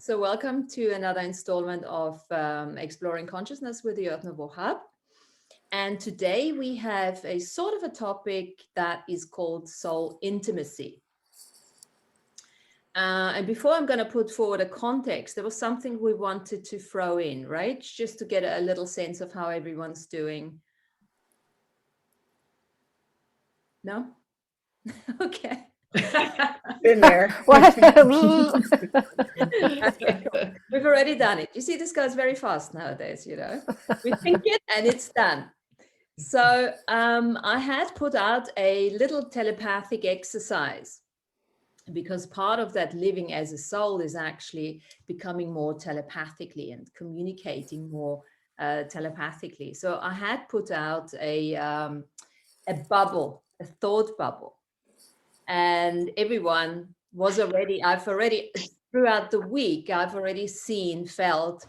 So welcome to another installment of Exploring Consciousness with the Yotna Wahab. And today we have a sort of a topic that is called soul intimacy. And before I'm going to put forward a context, there was something we wanted to throw in, right? Just to get a little sense of how everyone's doing. No? Okay. Been there. Okay, cool. We've already done it. You see, this goes very fast nowadays, you know. We think it and it's done. So I had put out a little telepathic exercise because part of that living as a soul is actually becoming more telepathically and communicating more telepathically. So I had put out a bubble, a thought bubble. And everyone was already, throughout the week, I've already seen, felt,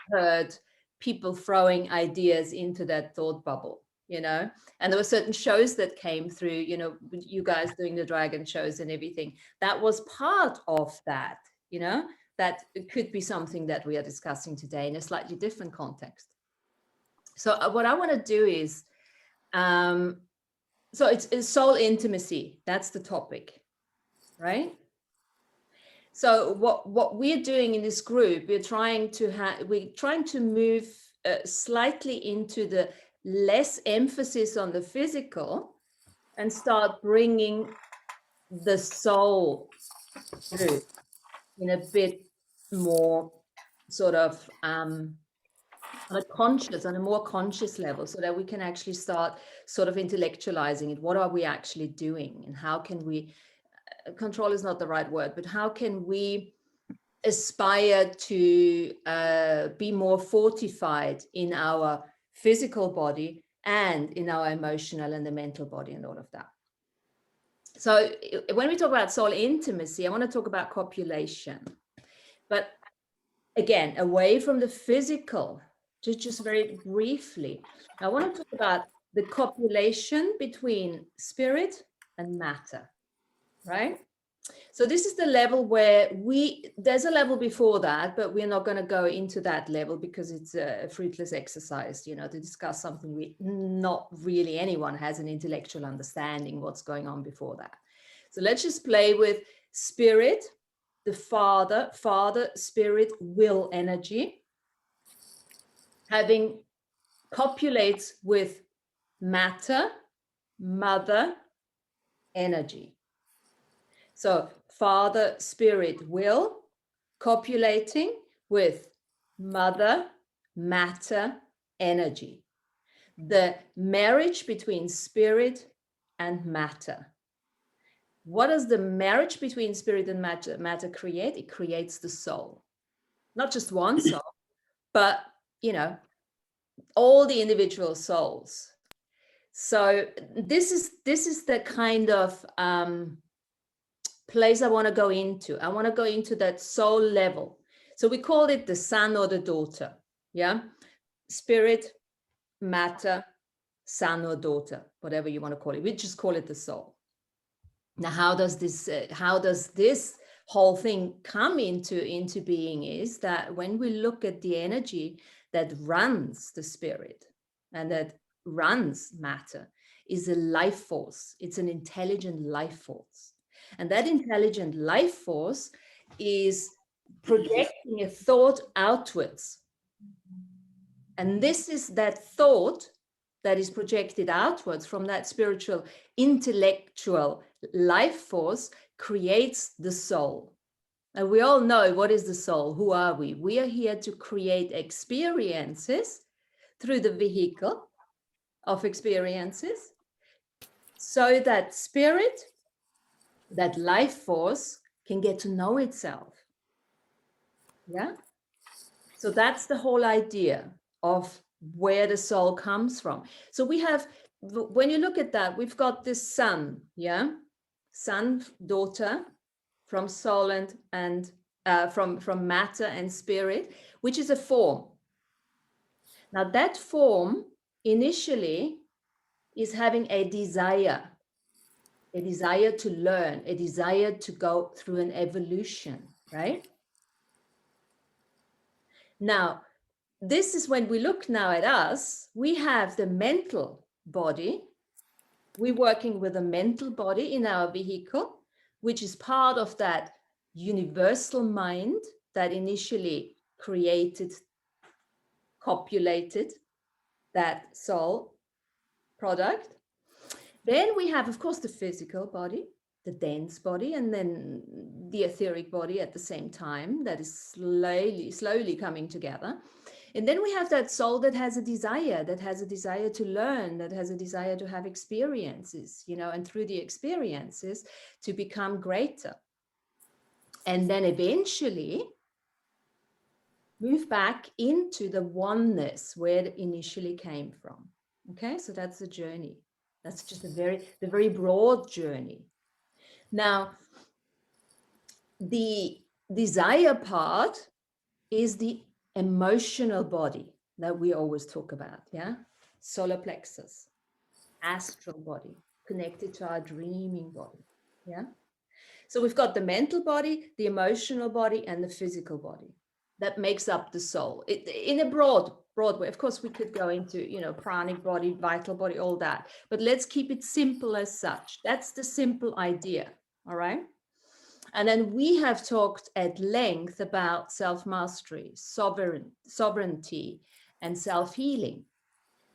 heard people throwing ideas into that thought bubble, and there were certain shows that came through, you guys doing the dragon shows and everything. That was part of that, that it could be something that we are discussing today in a slightly different context. So what I want to do is, so it's soul intimacy. That's the topic, right? So what we're doing in this group, we're trying to move slightly into the less emphasis on the physical and start bringing the soul through in a bit more sort of on a more conscious level, so that we can actually start sort of intellectualizing it. What are we actually doing, and how can we, control is not the right word, but how can we aspire to be more fortified in our physical body and in our emotional and the mental body and all of that. So when we talk about soul intimacy, I want to talk about copulation, but again, away from the physical. Just very briefly, I want to talk about the copulation between spirit and matter, right? So this is the level where there's a level before that, but we're not going to go into that level because it's a fruitless exercise, to discuss something not really anyone has an intellectual understanding what's going on before that. So let's just play with spirit, the father, spirit, will energy, having copulates with matter, mother, energy. So father, spirit, will, copulating with mother, matter, energy. The marriage between spirit and matter. What does the marriage between spirit and matter create? It creates the soul. Not just one soul, but, all the individual souls. So this is the kind of place I want to go into. I want to go into that soul level. So we call it the son or the daughter. Yeah. Spirit, matter, son or daughter, whatever you want to call it. We just call it the soul. Now, how does this whole thing come into being is that when we look at the energy that runs the spirit and that runs matter is a life force. It's an intelligent life force. And that intelligent life force is projecting a thought outwards. And this is that thought that is projected outwards from that spiritual, intellectual life force creates the soul. And we all know, what is the soul? Who are we? We are here to create experiences through the vehicle of experiences, so that spirit, that life force, can get to know itself. Yeah. So that's the whole idea of where the soul comes from. So we have, when you look at that, we've got this son, yeah, son, daughter, from soul and from matter and spirit, which is a form. Now that form initially is having a desire to learn, a desire to go through an evolution, right? Now, this is when we look now at us, we have the mental body. We're working with a mental body in our vehicle, which is part of that universal mind that initially created, copulated that soul product. Then we have, of course, the physical body, the dense body, and then the etheric body at the same time that is slowly coming together. And then we have that soul that has a desire to learn, that has a desire to have experiences, and through the experiences to become greater. And then eventually move back into the oneness where it initially came from. Okay, so that's the journey. That's just the very broad journey. Now, the desire part is the emotional body that we always talk about, yeah? Solar plexus, astral body, connected to our dreaming body, yeah? So we've got the mental body, the emotional body, and the physical body. That makes up the soul. In a broad way. Of course, we could go into, pranic body, vital body, all that. But let's keep it simple as such. That's the simple idea, all right? And then we have talked at length about self-mastery, sovereignty, and self-healing.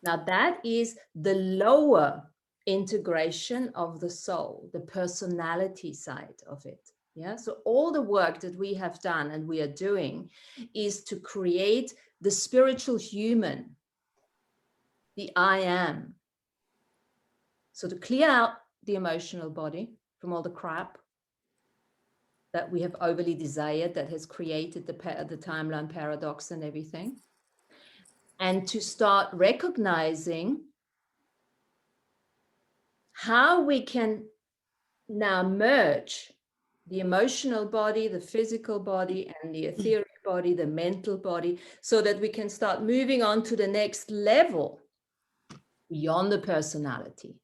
Now, that is the lower integration of the soul, the personality side of it. Yeah. So all the work that we have done and we are doing is to create the spiritual human, the I am. So to clear out the emotional body from all the crap that we have overly desired that has created the timeline paradox and everything. And to start recognizing how we can now merge the emotional body, the physical body, and the etheric body, the mental body, so that we can start moving on to the next level beyond the personality.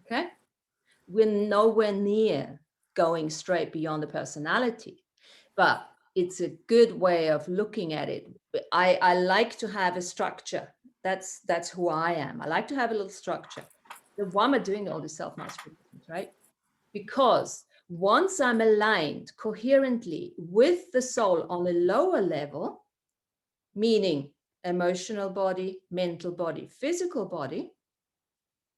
Okay? We're nowhere near going straight beyond the personality, but it's a good way of looking at it. I like to have a structure. That's who I am. I like to have a little structure. Why am I doing all this self-mastery, right? Because once I'm aligned coherently with the soul on a lower level, meaning emotional body, mental body, physical body,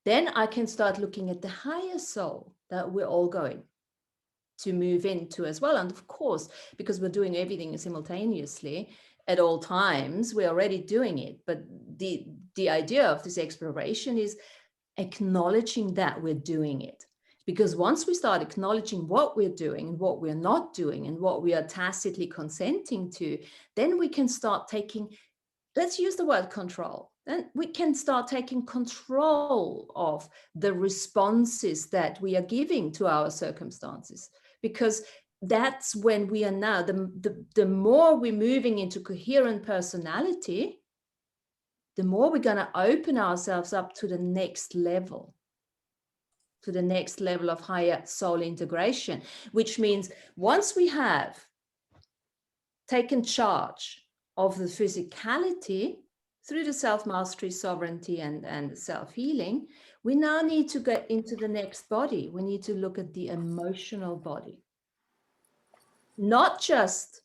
then I can start looking at the higher soul that we're all going to move into as well. And of course, because we're doing everything simultaneously at all times, we're already doing it. But the idea of this exploration is acknowledging that we're doing it. Because once we start acknowledging what we're doing and what we're not doing and what we are tacitly consenting to, then we can start taking, let's use the word control. Then we can start taking control of the responses that we are giving to our circumstances. Because that's when we are now, the more we're moving into coherent personality, the more we're going to open ourselves up to the next level of higher soul integration, which means once we have taken charge of the physicality through the self-mastery, sovereignty, and self-healing, we now need to get into the next body. We need to look at the emotional body. Not just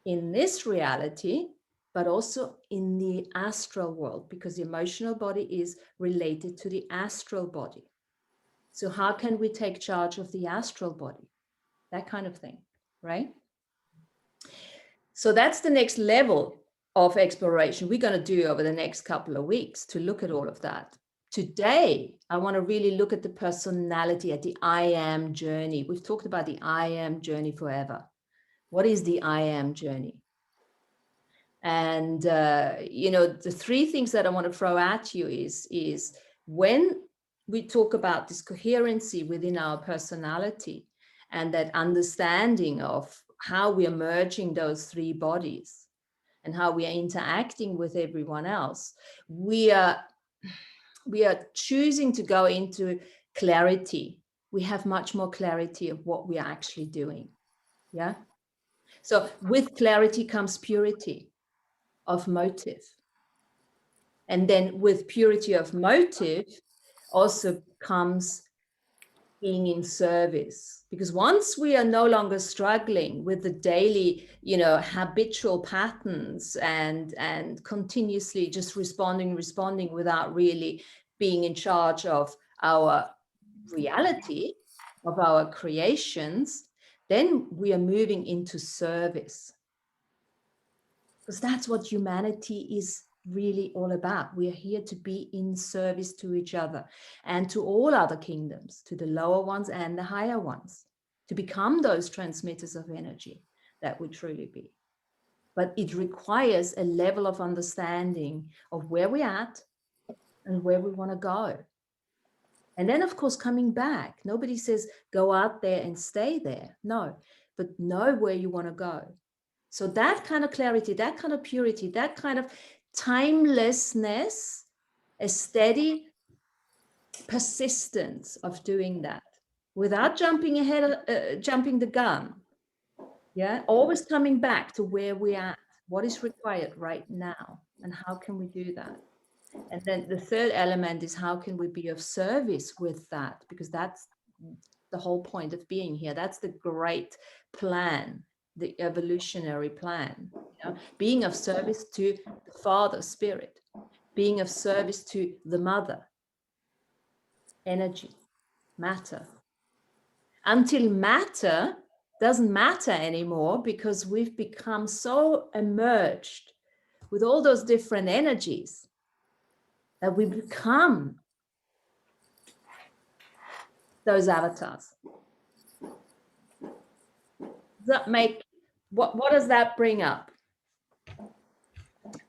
in this reality, but also in the astral world, because the emotional body is related to the astral body. So how can we take charge of the astral body? That kind of thing, right? So that's the next level of exploration we're going to do over the next couple of weeks to look at all of that. Today, I want to really look at the personality, at the I am journey. We've talked about the I am journey forever. What is the I am journey? And, the three things that I want to throw at you is when we talk about this coherency within our personality and that understanding of how we are merging those three bodies and how we are interacting with everyone else, we are choosing to go into clarity. We have much more clarity of what we are actually doing. Yeah. So with clarity comes purity. of motive. And then with purity of motive also comes being in service, because once we are no longer struggling with the daily, habitual patterns and continuously just responding without really being in charge of our reality, of our creations, then we are moving into service, because that's what humanity is really all about. We are here to be in service to each other and to all other kingdoms, to the lower ones and the higher ones, to become those transmitters of energy that we truly be. But it requires a level of understanding of where we're at and where we want to go. And then, of course, coming back. Nobody says go out there and stay there. No, but know where you want to go. So that kind of clarity, that kind of purity, that kind of timelessness, a steady persistence of doing that without jumping ahead, jumping the gun. Yeah, always coming back to where we're at, what is required right now, and how can we do that? And then the third element is how can we be of service with that? Because that's the whole point of being here. That's the great plan, the evolutionary plan. Being of service to the Father Spirit, being of service to the Mother, energy, matter. Until matter doesn't matter anymore, because we've become so emerged with all those different energies that we become those avatars. Does that make, what does that bring up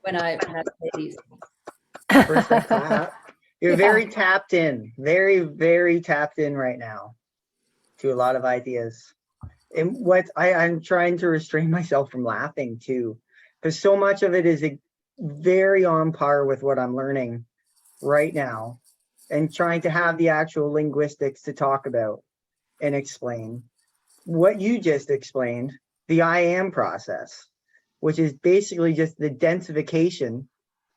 when I say these things? First I clap. You're very tapped in, very, very tapped in right now to a lot of ideas. And what I'm trying to restrain myself from laughing too, because so much of it is very on par with what I'm learning right now, and trying to have the actual linguistics to talk about and explain what you just explained, the I am process, which is basically just the densification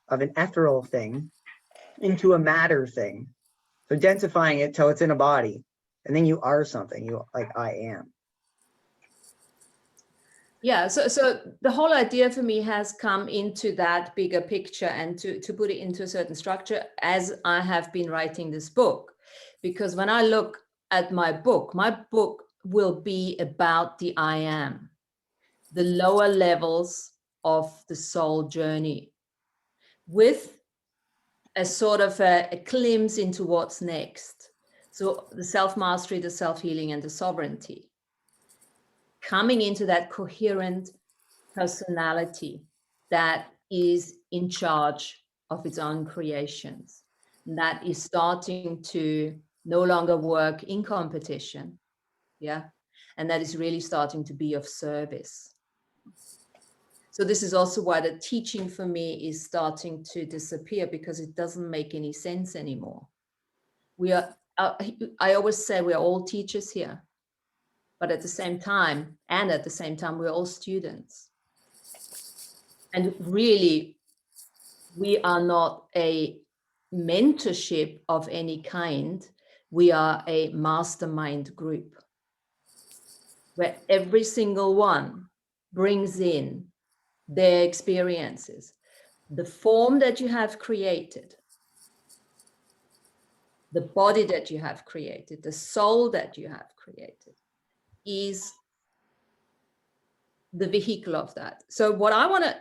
of an ethereal thing into a matter thing. So densifying it till it's in a body, and then you are something. You like I am. Yeah, so the whole idea for me has come into that bigger picture, and to put it into a certain structure as I have been writing this book. Because when I look at my book will be about the I am, the lower levels of the soul journey, with a sort of a glimpse into what's next. So the self-mastery, the self-healing, and the sovereignty, coming into that coherent personality that is in charge of its own creations, and that is starting to no longer work in competition, and that is really starting to be of service. So this is also why the teaching for me is starting to disappear, because it doesn't make any sense anymore. We are, I always say we are all teachers here, but at the same time, we're all students. And really, we are not a mentorship of any kind. We are a mastermind group where every single one brings in their experiences. The form that you have created, the body that you have created, the soul that you have created is the vehicle of that. So what I want to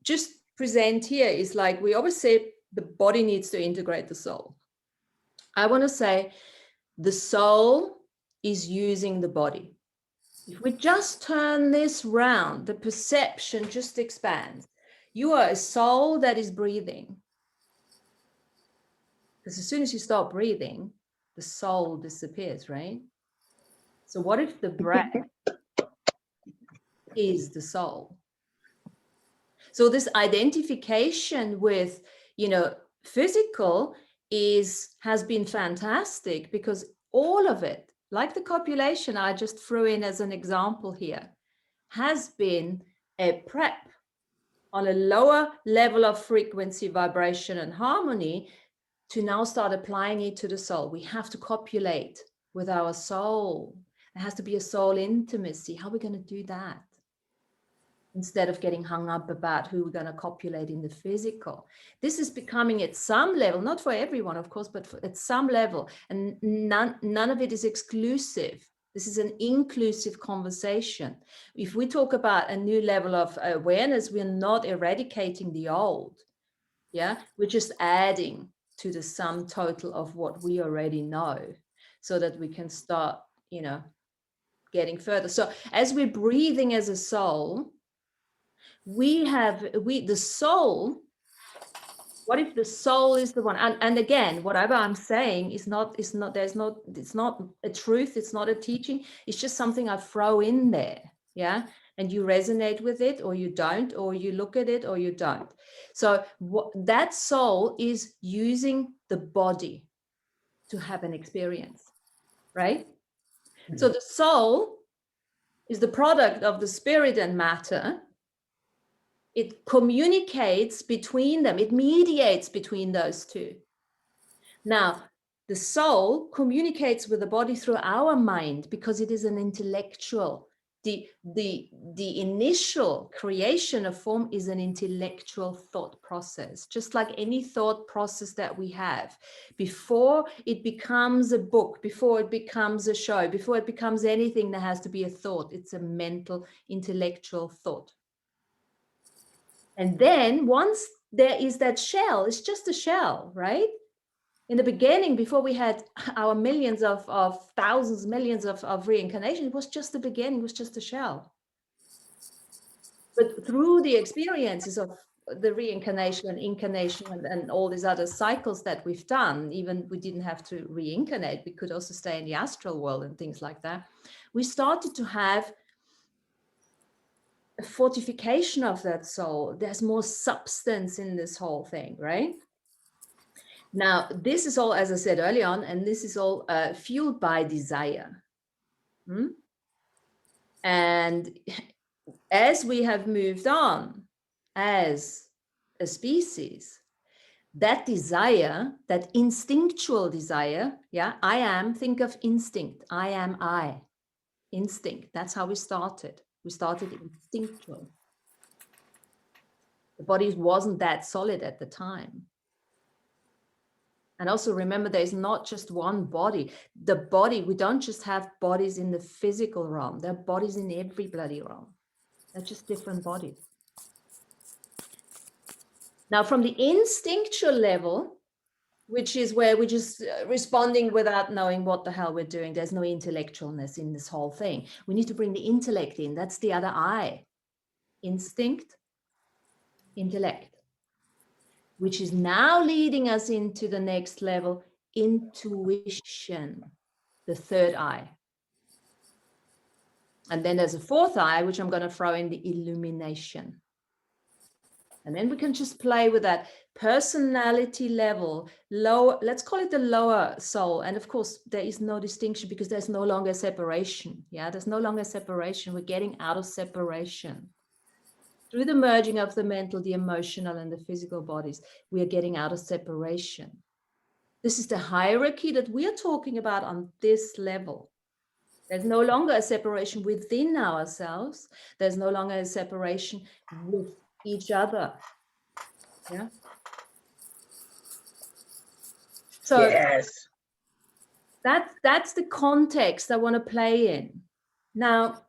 just present here is, like we always say, the body needs to integrate the soul. I want to say the soul is using the body. If we just turn this round, the perception just expands. You are a soul that is breathing. Because as soon as you stop breathing, the soul disappears, right? So what if the breath is the soul? So this identification with, physical has been fantastic, because all of it, like the copulation I just threw in as an example here, has been a prep on a lower level of frequency, vibration, and harmony to now start applying it to the soul. We have to copulate with our soul. There has to be a soul intimacy. How are we going to do that? Instead of getting hung up about who we're going to copulate in the physical. This is becoming at some level, not for everyone, of course, but at some level. And none of it is exclusive. This is an inclusive conversation. If we talk about a new level of awareness, we're not eradicating the old. Yeah, we're just adding to the sum total of what we already know so that we can start, getting further. So as we're breathing as a soul, the soul, what if the soul is the one? And again, whatever I'm saying it's not a truth, it's not a teaching, it's just something I throw in there. Yeah. And you resonate with it or you don't, or you look at it or you don't. So that soul is using the body to have an experience, right? Mm-hmm. So the soul is the product of the spirit and matter. It communicates between them. It mediates between those two. Now, the soul communicates with the body through our mind because it is an intellectual. The initial creation of form is an intellectual thought process, just like any thought process that we have. Before it becomes a book, before it becomes a show, before it becomes anything, there has to be a thought. It's a mental, intellectual thought. And then once there is that shell, it's just a shell, right? In the beginning, before we had our millions of thousands, millions of reincarnation, it was just the beginning, it was just a shell. But through the experiences of the reincarnation and incarnation and all these other cycles that we've done, even we didn't have to reincarnate, we could also stay in the astral world and things like that. We started to have a fortification of that soul. There's more substance in this whole thing, right? Now, this is all, as I said early on, and this is all fueled by desire. And as we have moved on as a species, that desire, that instinctual desire, think of instinct. I am I. Instinct. That's how we started. We started instinctual. The body wasn't that solid at the time. And also remember, there's not just one body. The body, we don't just have bodies in the physical realm. There are bodies in every bloody realm. They're just different bodies. Now, from the instinctual level, which is where we're just responding without knowing what the hell we're doing. There's no intellectualness in this whole thing. We need to bring the intellect in. That's the other I. Instinct, intellect. Which is now leading us into the next level, intuition, the third eye. And then there's a fourth eye, which I'm going to throw in, the illumination. And then we can just play with that personality level, lower, let's call it the lower soul. And of course, there is no distinction because there's no longer separation. Yeah, there's no longer separation. We're getting out of separation. Through the merging of the mental, the emotional, and the physical bodies, we are getting out of separation. This is the hierarchy that we are talking about on this level. There's no longer a separation within ourselves. There's no longer a separation with each other. Yeah. So yes, that's the context I want to play in. Now,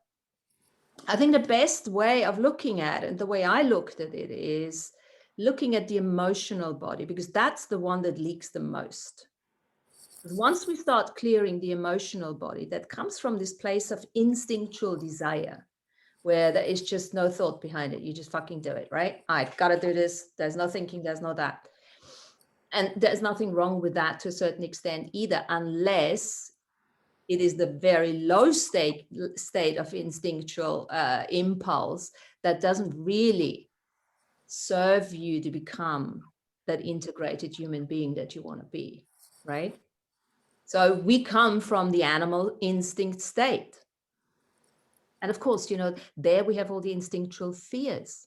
I think the best way of looking at it, the way I looked at it, is looking at the emotional body, because that's the one that leaks the most. Because once we start clearing the emotional body, that comes from this place of instinctual desire, where there is just no thought behind it. You just fucking do it, right? I gotta do this. There's no thinking, there's no that. And there's nothing wrong with that to a certain extent either, unless it is the very low state of instinctual impulse that doesn't really serve you to become that integrated human being that you want to be, right? So we come from the animal instinct state. And of course, there we have all the instinctual fears.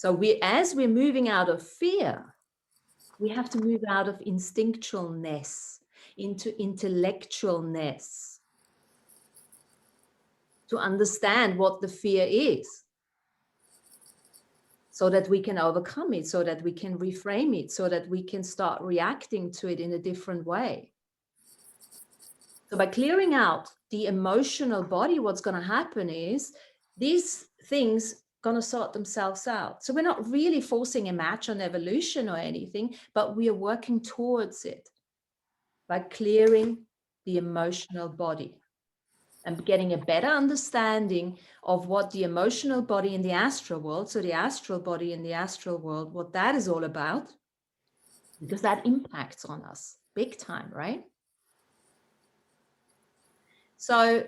So as we're moving out of fear, we have to move out of instinctualness into intellectualness to understand what the fear is, so that we can overcome it, so that we can reframe it, so that we can start reacting to it in a different way. So by clearing out the emotional body, what's going to happen is these things going to sort themselves out. So we're not really forcing a match on evolution or anything, but we are working towards it by clearing the emotional body and getting a better understanding of what the emotional body in the astral world, so the astral body in the astral world, what that is all about, because that impacts on us big time, right? So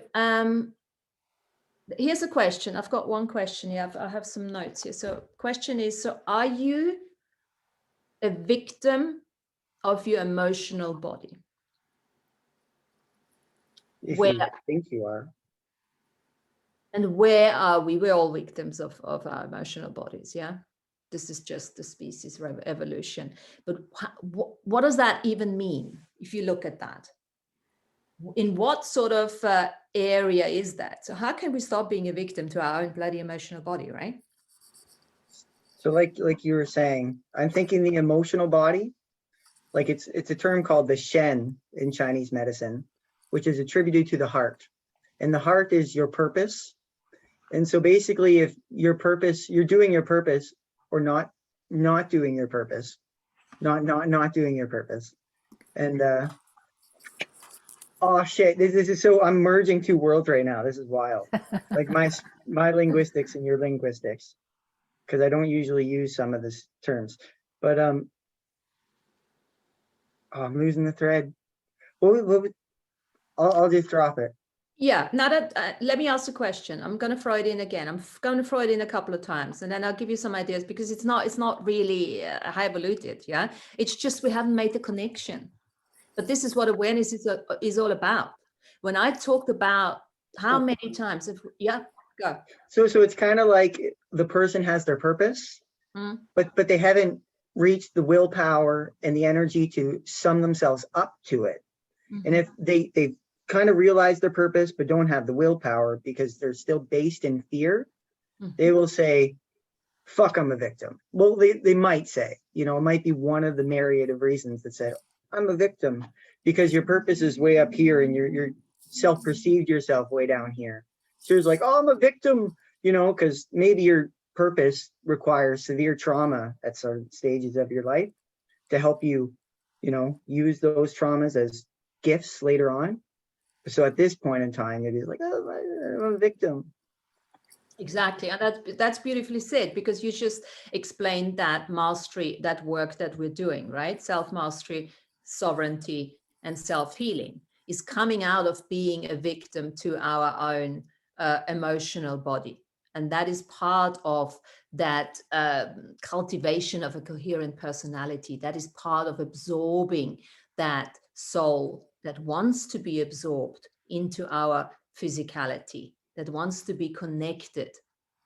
here's a question. I've got one question here. I have some notes here. So question is, so are you a victim of your emotional body? If Where, you think you are. and where are we? We're all victims of our emotional bodies, yeah? This is just the species evolution. But what does that even mean if you look at that? In what sort of area is that? So how can we stop being a victim to our own bloody emotional body, right? So like you were saying, I'm thinking the emotional body, like it's a term called the Shen in Chinese medicine, which is attributed to the heart. And the heart is your purpose. And so basically, if your purpose, you're doing your purpose or not doing your purpose, not doing your purpose. And oh shit, this is so, I'm merging two worlds right now. This is wild. Like my linguistics and your linguistics, because I don't usually use some of these terms. But oh, I'm losing the thread. I'll just drop it. Yeah, now that let me ask a question. I'm going to throw it in again. I'm going to throw it in a couple of times, and then I'll give you some ideas, because it's not really high evoluted. Yeah, it's just we haven't made the connection. But this is what awareness is all about. When I talked about how many times, yeah, go. So it's kind of like the person has their purpose, but they haven't reached the willpower and the energy to sum themselves up to it. And if they kind of realize their purpose but don't have the willpower because they're still based in fear, they will say, fuck, I'm a victim. Well, they might say, it might be one of the myriad of reasons that say, I'm a victim, because your purpose is way up here and you're self-perceived yourself way down here. So it's like, oh, I'm a victim, because maybe your purpose requires severe trauma at certain stages of your life to help you, use those traumas as gifts later on. So at this point in time, it is like, oh, I'm a victim. Exactly. And that's beautifully said, because you just explained that mastery, that work that we're doing, right? Self-mastery, sovereignty, and self-healing is coming out of being a victim to our own emotional body. And that is part of that cultivation of a coherent personality. That is part of absorbing that soul that wants to be absorbed into our physicality, that wants to be connected,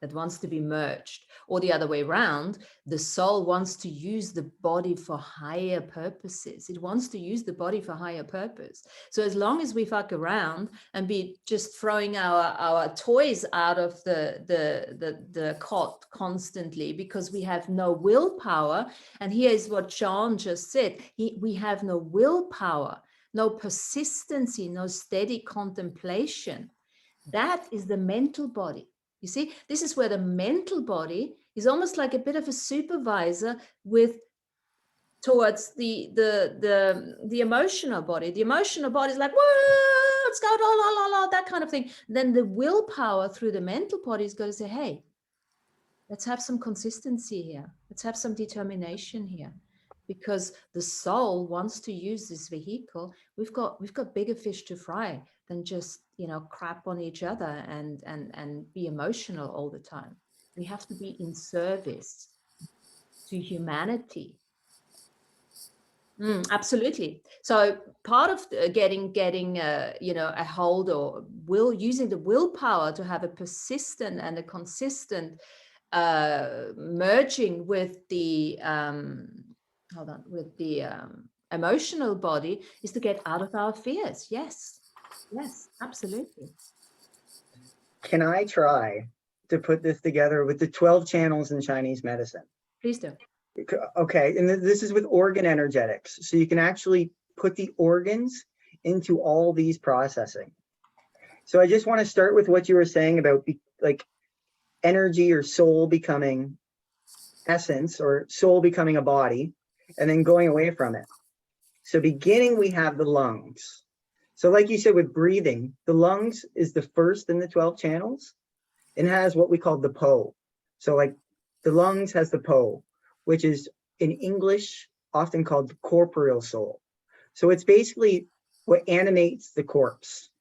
that wants to be merged. Or the other way around, the soul wants to use the body for higher purposes. It wants to use the body for higher purpose. So as long as we fuck around and be just throwing our toys out of the cot constantly because we have no willpower, and here is what Sean just said, we have no willpower, no persistency, no steady contemplation. That is the mental body. You see, this is where the mental body is almost like a bit of a supervisor towards the emotional body. The emotional body is like, whoa, let's go, la, la, la, la, that kind of thing. Then the willpower through the mental body is going to say, hey, let's have some consistency here. Let's have some determination here. Because the soul wants to use this vehicle. We've got bigger fish to fry than just crap on each other and be emotional all the time. We have to be in service to humanity. Absolutely. So part of getting a hold, or using the willpower to have a persistent and a consistent merging with the emotional body is to get out of our fears. Yes, absolutely. Can I try to put this together with the 12 channels in Chinese medicine? Please do. Okay, and this is with organ energetics. So you can actually put the organs into all these processing. So I just want to start with what you were saying about like energy or soul becoming essence, or soul becoming a body, and then going away from it. So beginning, we have the lungs. So like you said, with breathing, the lungs is the first in the 12 channels and has what we call the Po. So like the lungs has the Po, which is in English often called the corporeal soul. So it's basically what animates the corpse.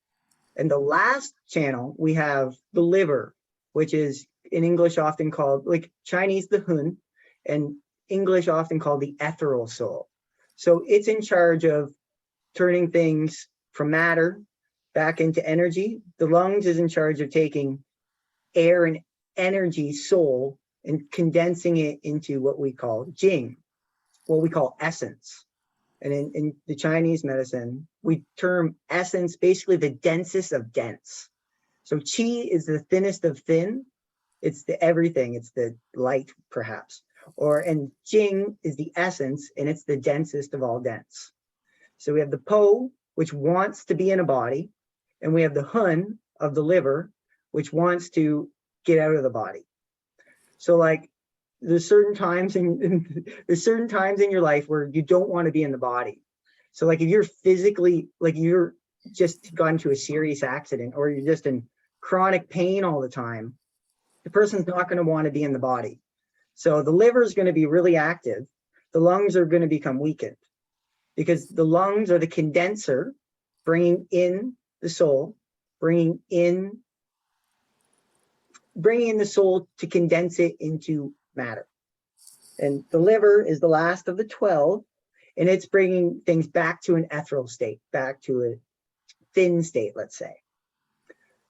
And the last channel, we have the liver, which is in English often called, like Chinese, the Hun, and English often called the ethereal soul. So it's in charge of turning things from matter back into energy. The lungs is in charge of taking air and energy, soul, and condensing it into what we call Jing, what we call essence. And in the Chinese medicine, we term essence basically the densest of dense. So qi is the thinnest of thin. It's the everything. It's the light, perhaps. And jing is the essence, and it's the densest of all dense. So we have the po, which wants to be in a body, and we have the hun of the liver, which wants to get out of the body. So like there's certain times in your life where you don't want to be in the body. So like if you're physically, like you're just gone to a serious accident, or you're just in chronic pain all the time, the person's not going to want to be in the body. So the liver is going to be really active. The lungs are going to become weakened, because the lungs are the condenser, bringing in the soul, bringing in the soul to condense it into matter. And the liver is the last of the 12, and it's bringing things back to an ethereal state, back to a thin state, let's say.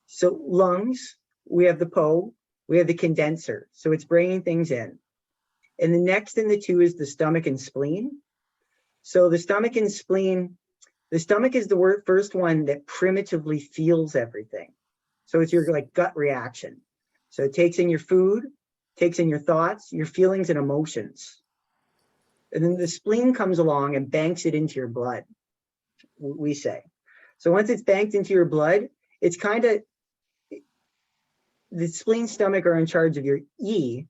So lungs, we have the Po, we have the condenser. So it's bringing things in. And the next in the two is the stomach and spleen. So the stomach and spleen, the stomach is the first one that primitively feels everything. So it's your like gut reaction. So it takes in your food, takes in your thoughts, your feelings and emotions. And then the spleen comes along and banks it into your blood, we say. So once it's banked into your blood, it's kind of, the spleen, stomach are in charge of your E,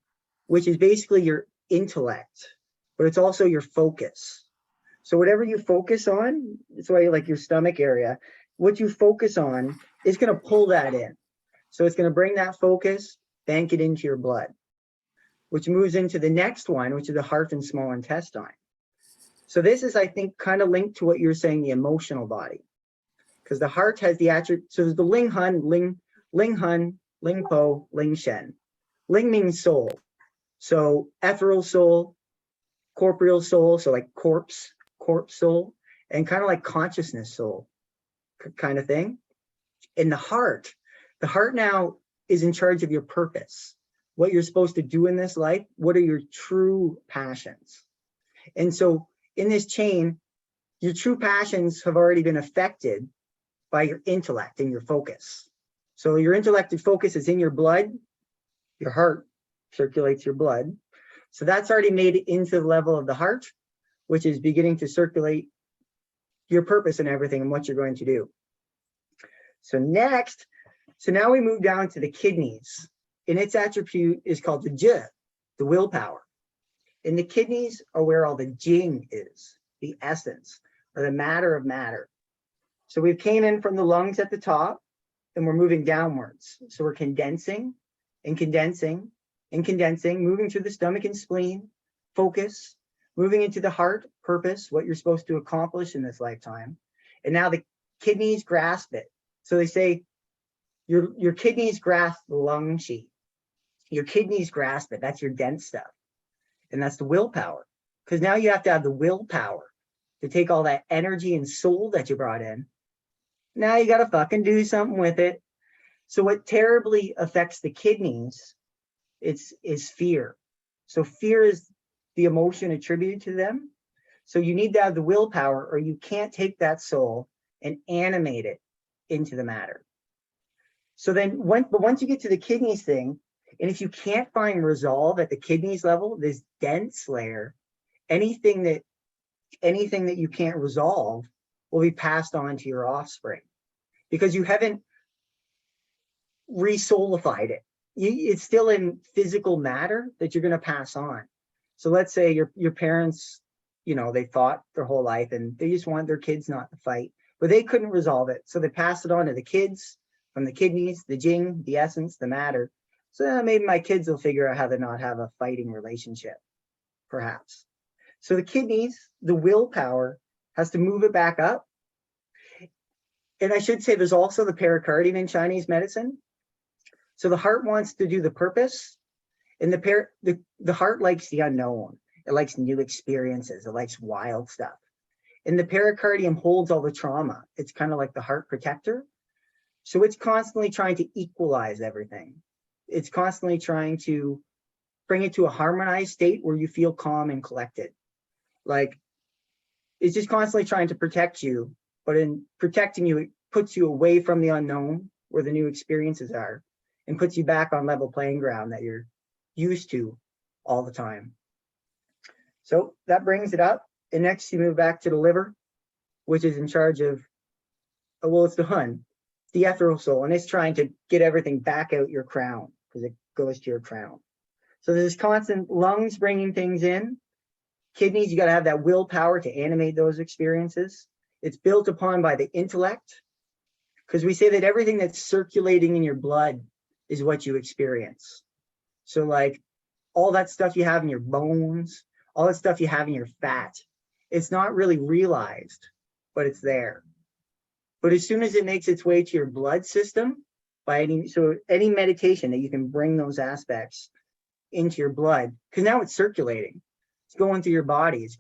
which is basically your intellect, but it's also your focus. So whatever you focus on, it's why like your stomach area, what you focus on is going to pull that in. So it's going to bring that focus, bank it into your blood, which moves into the next one, which is the heart and small intestine. So this is, I think, kind of linked to what you're saying, the emotional body, because the heart has the attribute. So there's the Ling Hun, Ling Po, Ling Shen. Ling means soul. So ethereal soul, corporeal soul, so like corpse soul, and kind of like consciousness soul kind of thing. And the heart now is in charge of your purpose, what you're supposed to do in this life, what are your true passions. And so in this chain, your true passions have already been affected by your intellect and your focus. So your intellect and focus is in your blood, your heart circulates your blood. So that's already made it into the level of the heart, which is beginning to circulate your purpose and everything and what you're going to do. So now we move down to the kidneys, and its attribute is called the Zhi, the willpower. And the kidneys are where all the Jing is, the essence, or the matter of matter. So we came in from the lungs at the top, and we're moving downwards. So we're condensing and condensing and condensing, moving through the stomach and spleen, focus, moving into the heart, purpose, what you're supposed to accomplish in this lifetime. And now the kidneys grasp it. So they say, your kidneys grasp the lung qi. Your kidneys grasp it. That's your dense stuff. And that's the willpower. Because now you have to have the willpower to take all that energy and soul that you brought in. Now you got to fucking do something with it. So what terribly affects the kidneys is fear. So fear is the emotion attributed to them. So you need to have the willpower, or you can't take that soul and animate it into the matter. So then once you get to the kidneys thing, and if you can't find resolve at the kidneys level, this dense layer, anything that you can't resolve will be passed on to your offspring, because you haven't re-soulified it. It's still in physical matter that you're going to pass on. So let's say your parents, they fought their whole life and they just want their kids not to fight, but they couldn't resolve it. So they passed it on to the kids, from the kidneys, the jing, the essence, the matter. So maybe my kids will figure out how to not have a fighting relationship, perhaps. So the kidneys, the willpower, has to move it back up. And I should say there's also the pericardium in Chinese medicine. So the heart wants to do the purpose, and the heart likes the unknown. It likes new experiences. It likes wild stuff. And the pericardium holds all the trauma. It's kind of like the heart protector. So it's constantly trying to equalize everything. It's constantly trying to bring it to a harmonized state where you feel calm and collected. Like, it's just constantly trying to protect you, but in protecting you, it puts you away from the unknown where the new experiences are, and puts you back on level playing ground that you're used to all the time. So that brings it up. And next you move back to the liver, which is in charge of, well, it's the Hun, the ethereal soul, and it's trying to get everything back out your crown, because it goes to your crown. So there's constant lungs bringing things in. Kidneys, you got to have that willpower to animate those experiences. It's built upon by the intellect, because we say that everything that's circulating in your blood is what you experience. So like all that stuff you have in your bones, all that stuff you have in your fat, it's not really realized, but it's there. But as soon as it makes its way to your blood system, any meditation that you can bring those aspects into your blood, because now it's circulating. It's going through your body. It's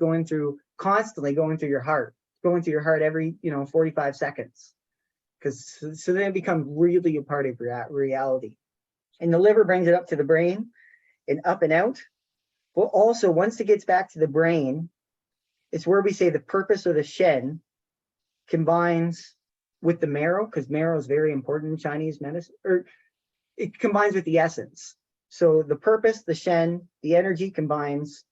constantly going through your heart. It's going through your heart every 45 seconds. So then it becomes really a part of reality. And the liver brings it up to the brain and up and out. Well, also, once it gets back to the brain, it's where we say the purpose of the Shen combines with the marrow, because marrow is very important in Chinese medicine, or it combines with the essence. So the purpose, the Shen, the energy combines.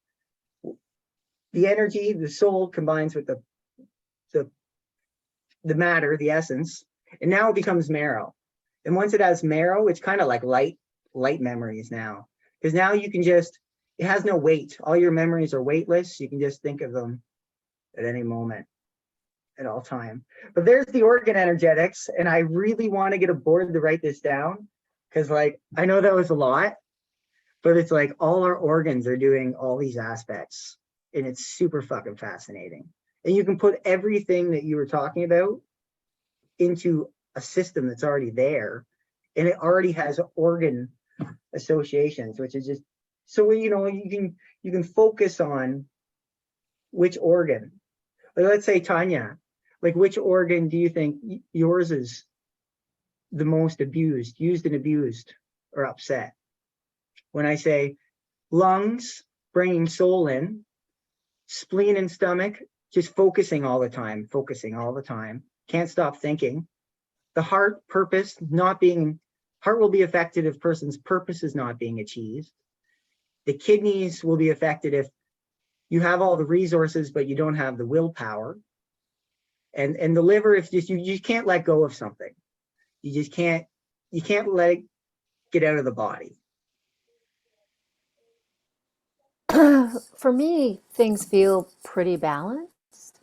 The energy, the soul combines with the matter, the essence, and now it becomes marrow. And once it has marrow, it's kind of like light memories now, because now you can it has no weight. All your memories are weightless. You can just think of them at any moment, at all time. But there's the organ energetics, and I really want to get a board to write this down, because I know that was a lot, but it's like all our organs are doing all these aspects, and it's super fucking fascinating. And you can put everything that you were talking about into a system that's already there, and it already has organ associations, which is just so you can focus on which organ. Let's say, Tanya, which organ do you think yours is the most used and abused or upset? When I say lungs, bringing soul in, spleen and stomach, just focusing all the time, can't stop thinking. The heart, purpose, heart will be affected if person's purpose is not being achieved. The kidneys will be affected if you have all the resources, but you don't have the willpower. And the liver, if you can't let go of something. You can't let it get out of the body. For me, things feel pretty balanced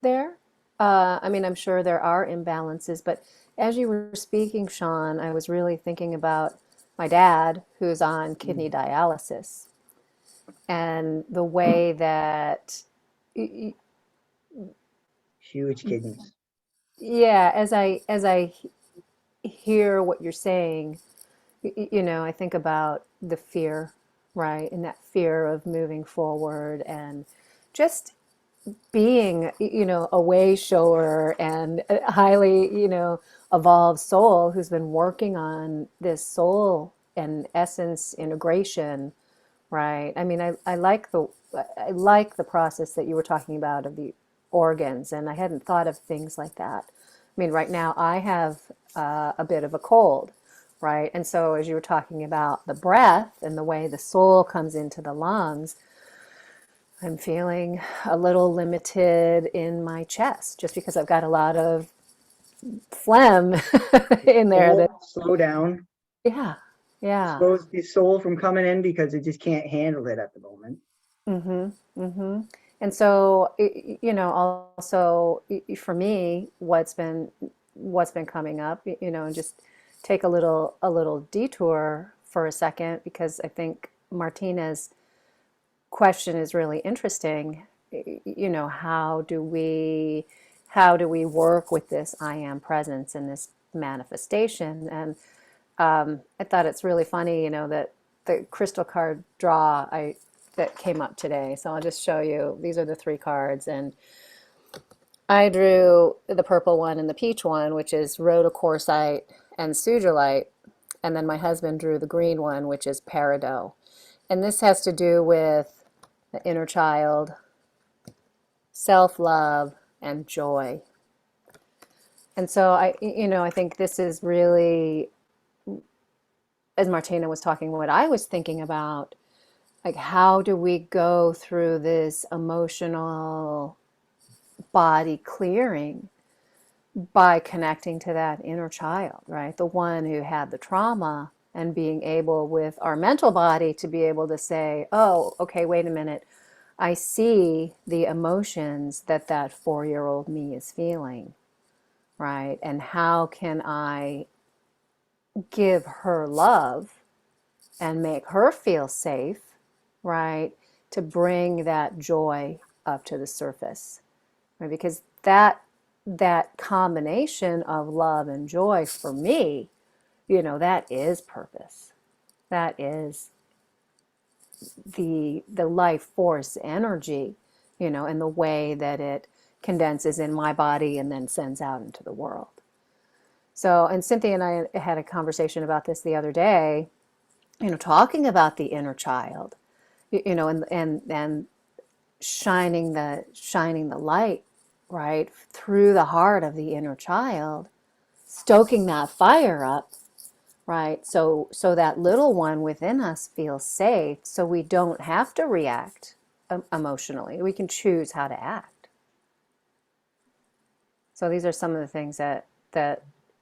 there. I'm sure there are imbalances, but as you were speaking, Sean, I was really thinking about my dad, who's on kidney dialysis, and the way that, Huge kidneys. yeah, as I hear what you're saying, I think about the fear, right? And that fear of moving forward and just being, a way shower and a highly, evolved soul who's been working on this soul and essence integration, right? I mean, I like the process that you were talking about of the organs, and I hadn't thought of things like that. I mean, right now I have a bit of a cold, right? And so as you were talking about the breath and the way the soul comes into the lungs, I'm feeling a little limited in my chest just because I've got a lot of phlegm in there that, Slow down. yeah, yeah. Slows the soul from coming in because it just can't handle it at the moment. Mm-hmm, mm-hmm. And so, you know, also for me, what's been coming up, you know, and just take a little detour for a second because I think Martina's question is really interesting. You know, how do we work with this I am presence and this manifestation? And I thought it's really funny, you know, that the crystal card draw that came up today. So I'll just show you. These are the 3 cards, and I drew the purple one and the peach one, which is rhodochrosite and sugilite, and then my husband drew the green one, which is peridot. And this has to do with the inner child, self-love, and joy. And so I think this is really, as Martina was talking, what I was thinking about, like, how do we go through this emotional body clearing by connecting to that inner child, right? The one who had the trauma, and being able with our mental body to be able to say, oh, okay, wait a minute. I see the emotions that 4-year-old me is feeling, right? And how can I give her love and make her feel safe, right? To bring that joy up to the surface, right? Because that combination of love and joy for me, you know, that is purpose. That is the life force energy, you know, and the way that it condenses in my body and then sends out into the world. So, and Cynthia and I had a conversation about this the other day, you know, talking about the inner child, you know, and shining the light, right, through the heart of the inner child, stoking that fire up, right, so that little one within us feels safe, so we don't have to react emotionally. We can choose how to act. So these are some of the things that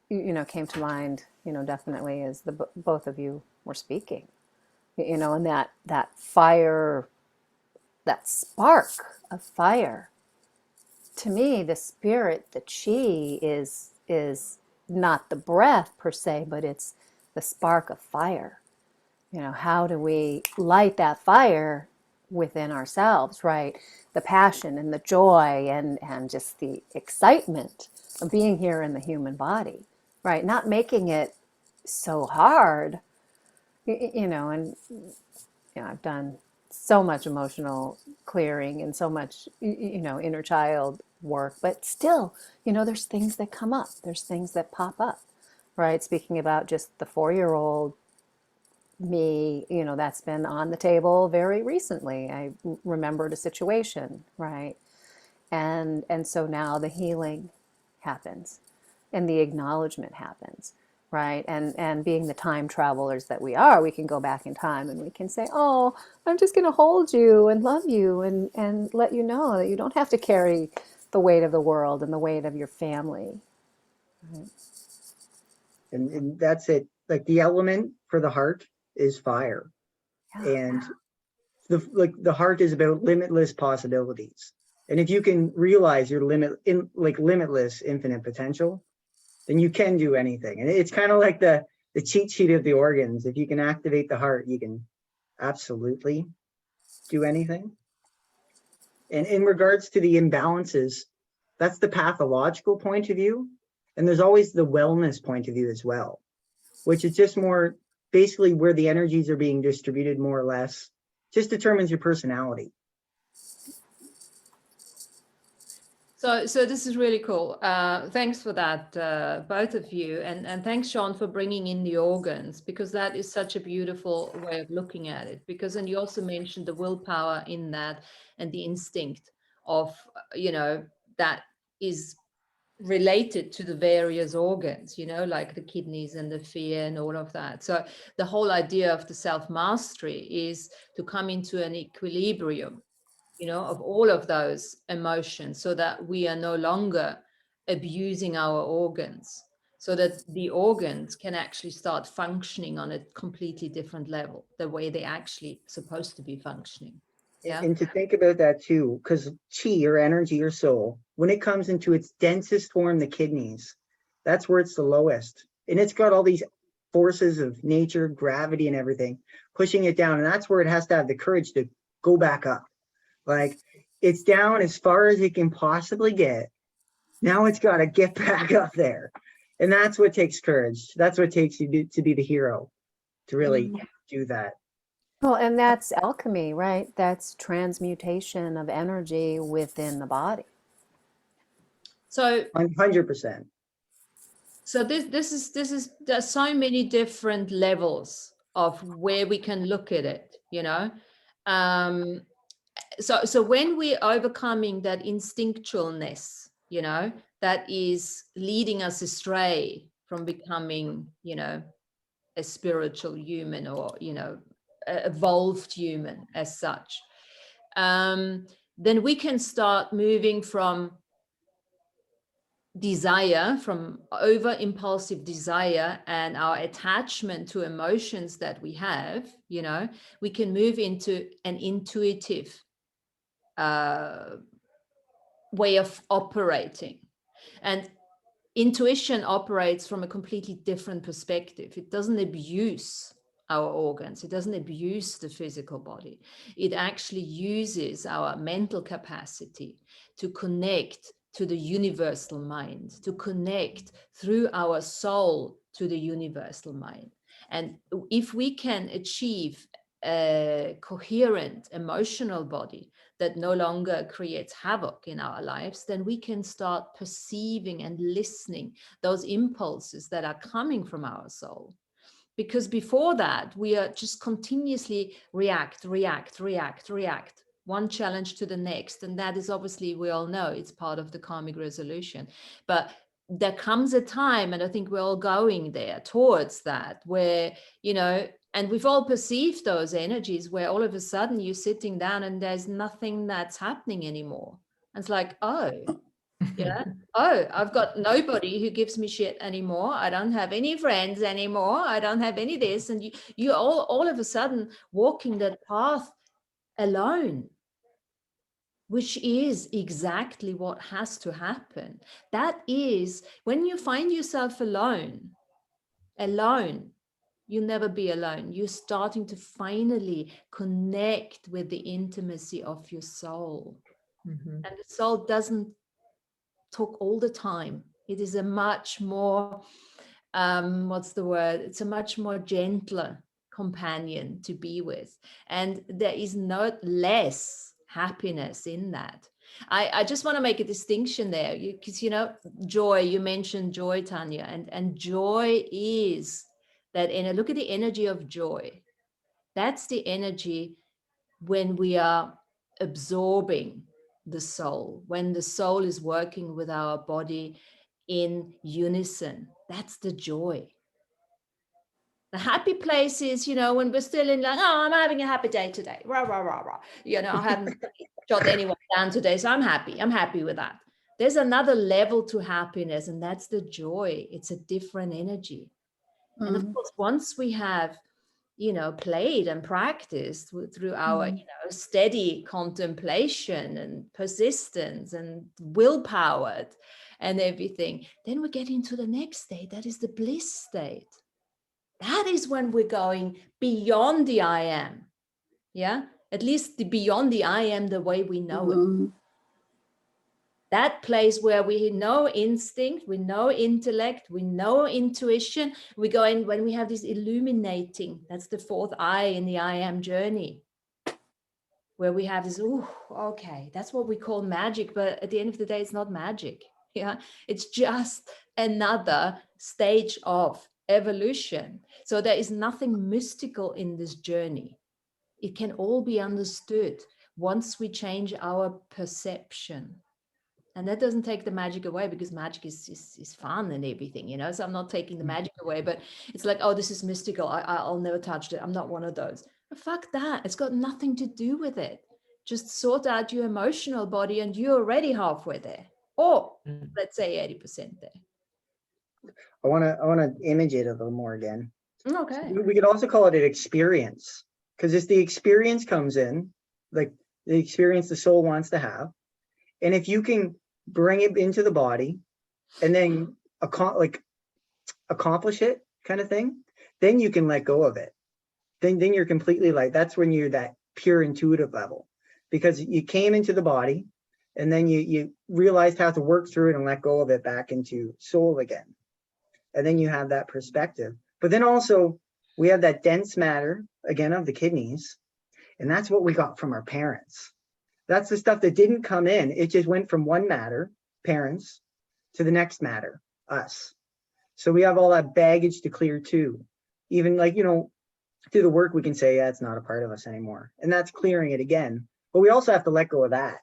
you know came to mind, you know, definitely as both of you were speaking, you know, and that fire, that spark of fire. To me, the spirit, the chi, is not the breath per se, but it's the spark of fire. You know, how do we light that fire within ourselves, right? The passion and the joy and just the excitement of being here in the human body, right? Not making it so hard, you know, and you know, I've done so much emotional clearing and so much, you know, inner child work, but still, you know, there's things that come up, there's things that pop up, right? Speaking about just the 4-year-old me, you know, that's been on the table very recently. I remembered a situation, right? And so now the healing happens and the acknowledgement happens, right? And being the time travelers that we are, we can go back in time and we can say, oh, I'm just going to hold you and love you and let you know that you don't have to carry the weight of the world and the weight of your family. Right? And that's it. Like the element for the heart is fire. Yeah. And the heart is about limitless possibilities. And if you can realize your limitless infinite potential, then you can do anything. And it's kind of like the cheat sheet of the organs. If you can activate the heart, you can absolutely do anything. And in regards to the imbalances, that's the pathological point of view. And there's always the wellness point of view as well, which is just more basically where the energies are being distributed more or less, just determines your personality. So this is really cool. Thanks for that, both of you, and thanks, Sean, for bringing in the organs, because that is such a beautiful way of looking at it. Because, and you also mentioned the willpower in that, and the instinct of, that is related to the various organs, like the kidneys and the fear and all of that. So the whole idea of the self-mastery is to come into an equilibrium, of all of those emotions, so that we are no longer abusing our organs, so that the organs can actually start functioning on a completely different level, the way they actually supposed to be functioning. Yeah. And to think about that too, because chi, or energy or soul, when it comes into its densest form, the kidneys, that's where it's the lowest. And it's got all these forces of nature, gravity and everything pushing it down. And that's where it has to have the courage to go back up. Like, it's down as far as it can possibly get. Now it's got to get back up there. And that's what takes courage. That's what takes you to be the hero, to really do that. Well, and that's alchemy, right? That's transmutation of energy within the body. So 100%. So this is there's so many different levels of where we can look at it, So when we're overcoming that instinctualness, that is leading us astray from becoming, a spiritual human, or, evolved human as such, then we can start moving from desire, from over impulsive desire and our attachment to emotions that we have, we can move into an intuitive way of operating. And intuition operates from a completely different perspective. It doesn't abuse our organs. It doesn't abuse the physical body. It actually uses our mental capacity to connect to the universal mind, to connect through our soul to the universal mind. And if we can achieve a coherent emotional body that no longer creates havoc in our lives, then we can start perceiving and listening those impulses that are coming from our soul. Because before that, we are just continuously react, one challenge to the next. And that is, obviously, we all know it's part of the karmic resolution. But there comes a time, and I think we're all going there towards that, where, and we've all perceived those energies where all of a sudden you're sitting down and there's nothing that's happening anymore. And it's like, oh, I've got nobody who gives me shit anymore. I don't have any friends anymore. I don't have any this. And you all of a sudden walking that path alone, which is exactly what has to happen. That is, when you find yourself alone, you'll never be alone. You're starting to finally connect with the intimacy of your soul. And the soul doesn't talk all the time. It is a much more, it's a much more gentler companion to be with. And there is no less happiness in that. I just want to make a distinction there, because, joy, you mentioned joy, Tanya, and joy is that, look at the energy of joy. That's the energy when we are absorbing the soul, when the soul is working with our body in unison. That's the joy. The happy place is, when we're still in like, oh, I'm having a happy day today. Rah, rah, rah, rah. I haven't shot anyone down today, so I'm happy. I'm happy with that. There's another level to happiness, and that's the joy. It's a different energy. And of course, once we have, played and practiced through our, steady contemplation and persistence and willpower and everything, then we get into the next state. That is the bliss state. That is when we're going beyond the I am. Yeah. At least beyond the I am, the way we know it. That place where we know instinct, we know intellect, we know intuition. We go in when we have this illuminating. That's the fourth I in the I am journey. where we have this, oh, okay, that's what we call magic. But at the end of the day, it's not magic. Yeah, it's just another stage of evolution. So there is nothing mystical in this journey. It can all be understood once we change our perception. And that doesn't take the magic away, because magic is fun and everything, you know. So I'm not taking the magic away, but it's like, oh, this is mystical. I'll never touch it. I'm not one of those. But fuck that. It's got nothing to do with it. Just sort out your emotional body and you're already halfway there. Or let's say 80% there. I wanna image it a little more again. Okay. We could also call it an experience, because as the experience comes in, like the experience the soul wants to have, and if you can bring it into the body and then accomplish it kind of thing, then you can let go of it. Then you're completely like, that's when you're that pure intuitive level, because you came into the body and then you realized how to work through it and let go of it back into soul again. And then you have that perspective. But then also we have that dense matter again of the kidneys, and that's what we got from our parents. That's the stuff that didn't come in. It just went from one matter, parents, to the next matter, us. So we have all that baggage to clear too. Even like, you know, through the work, we can say, yeah, it's not a part of us anymore. And that's clearing it again. But we also have to let go of that.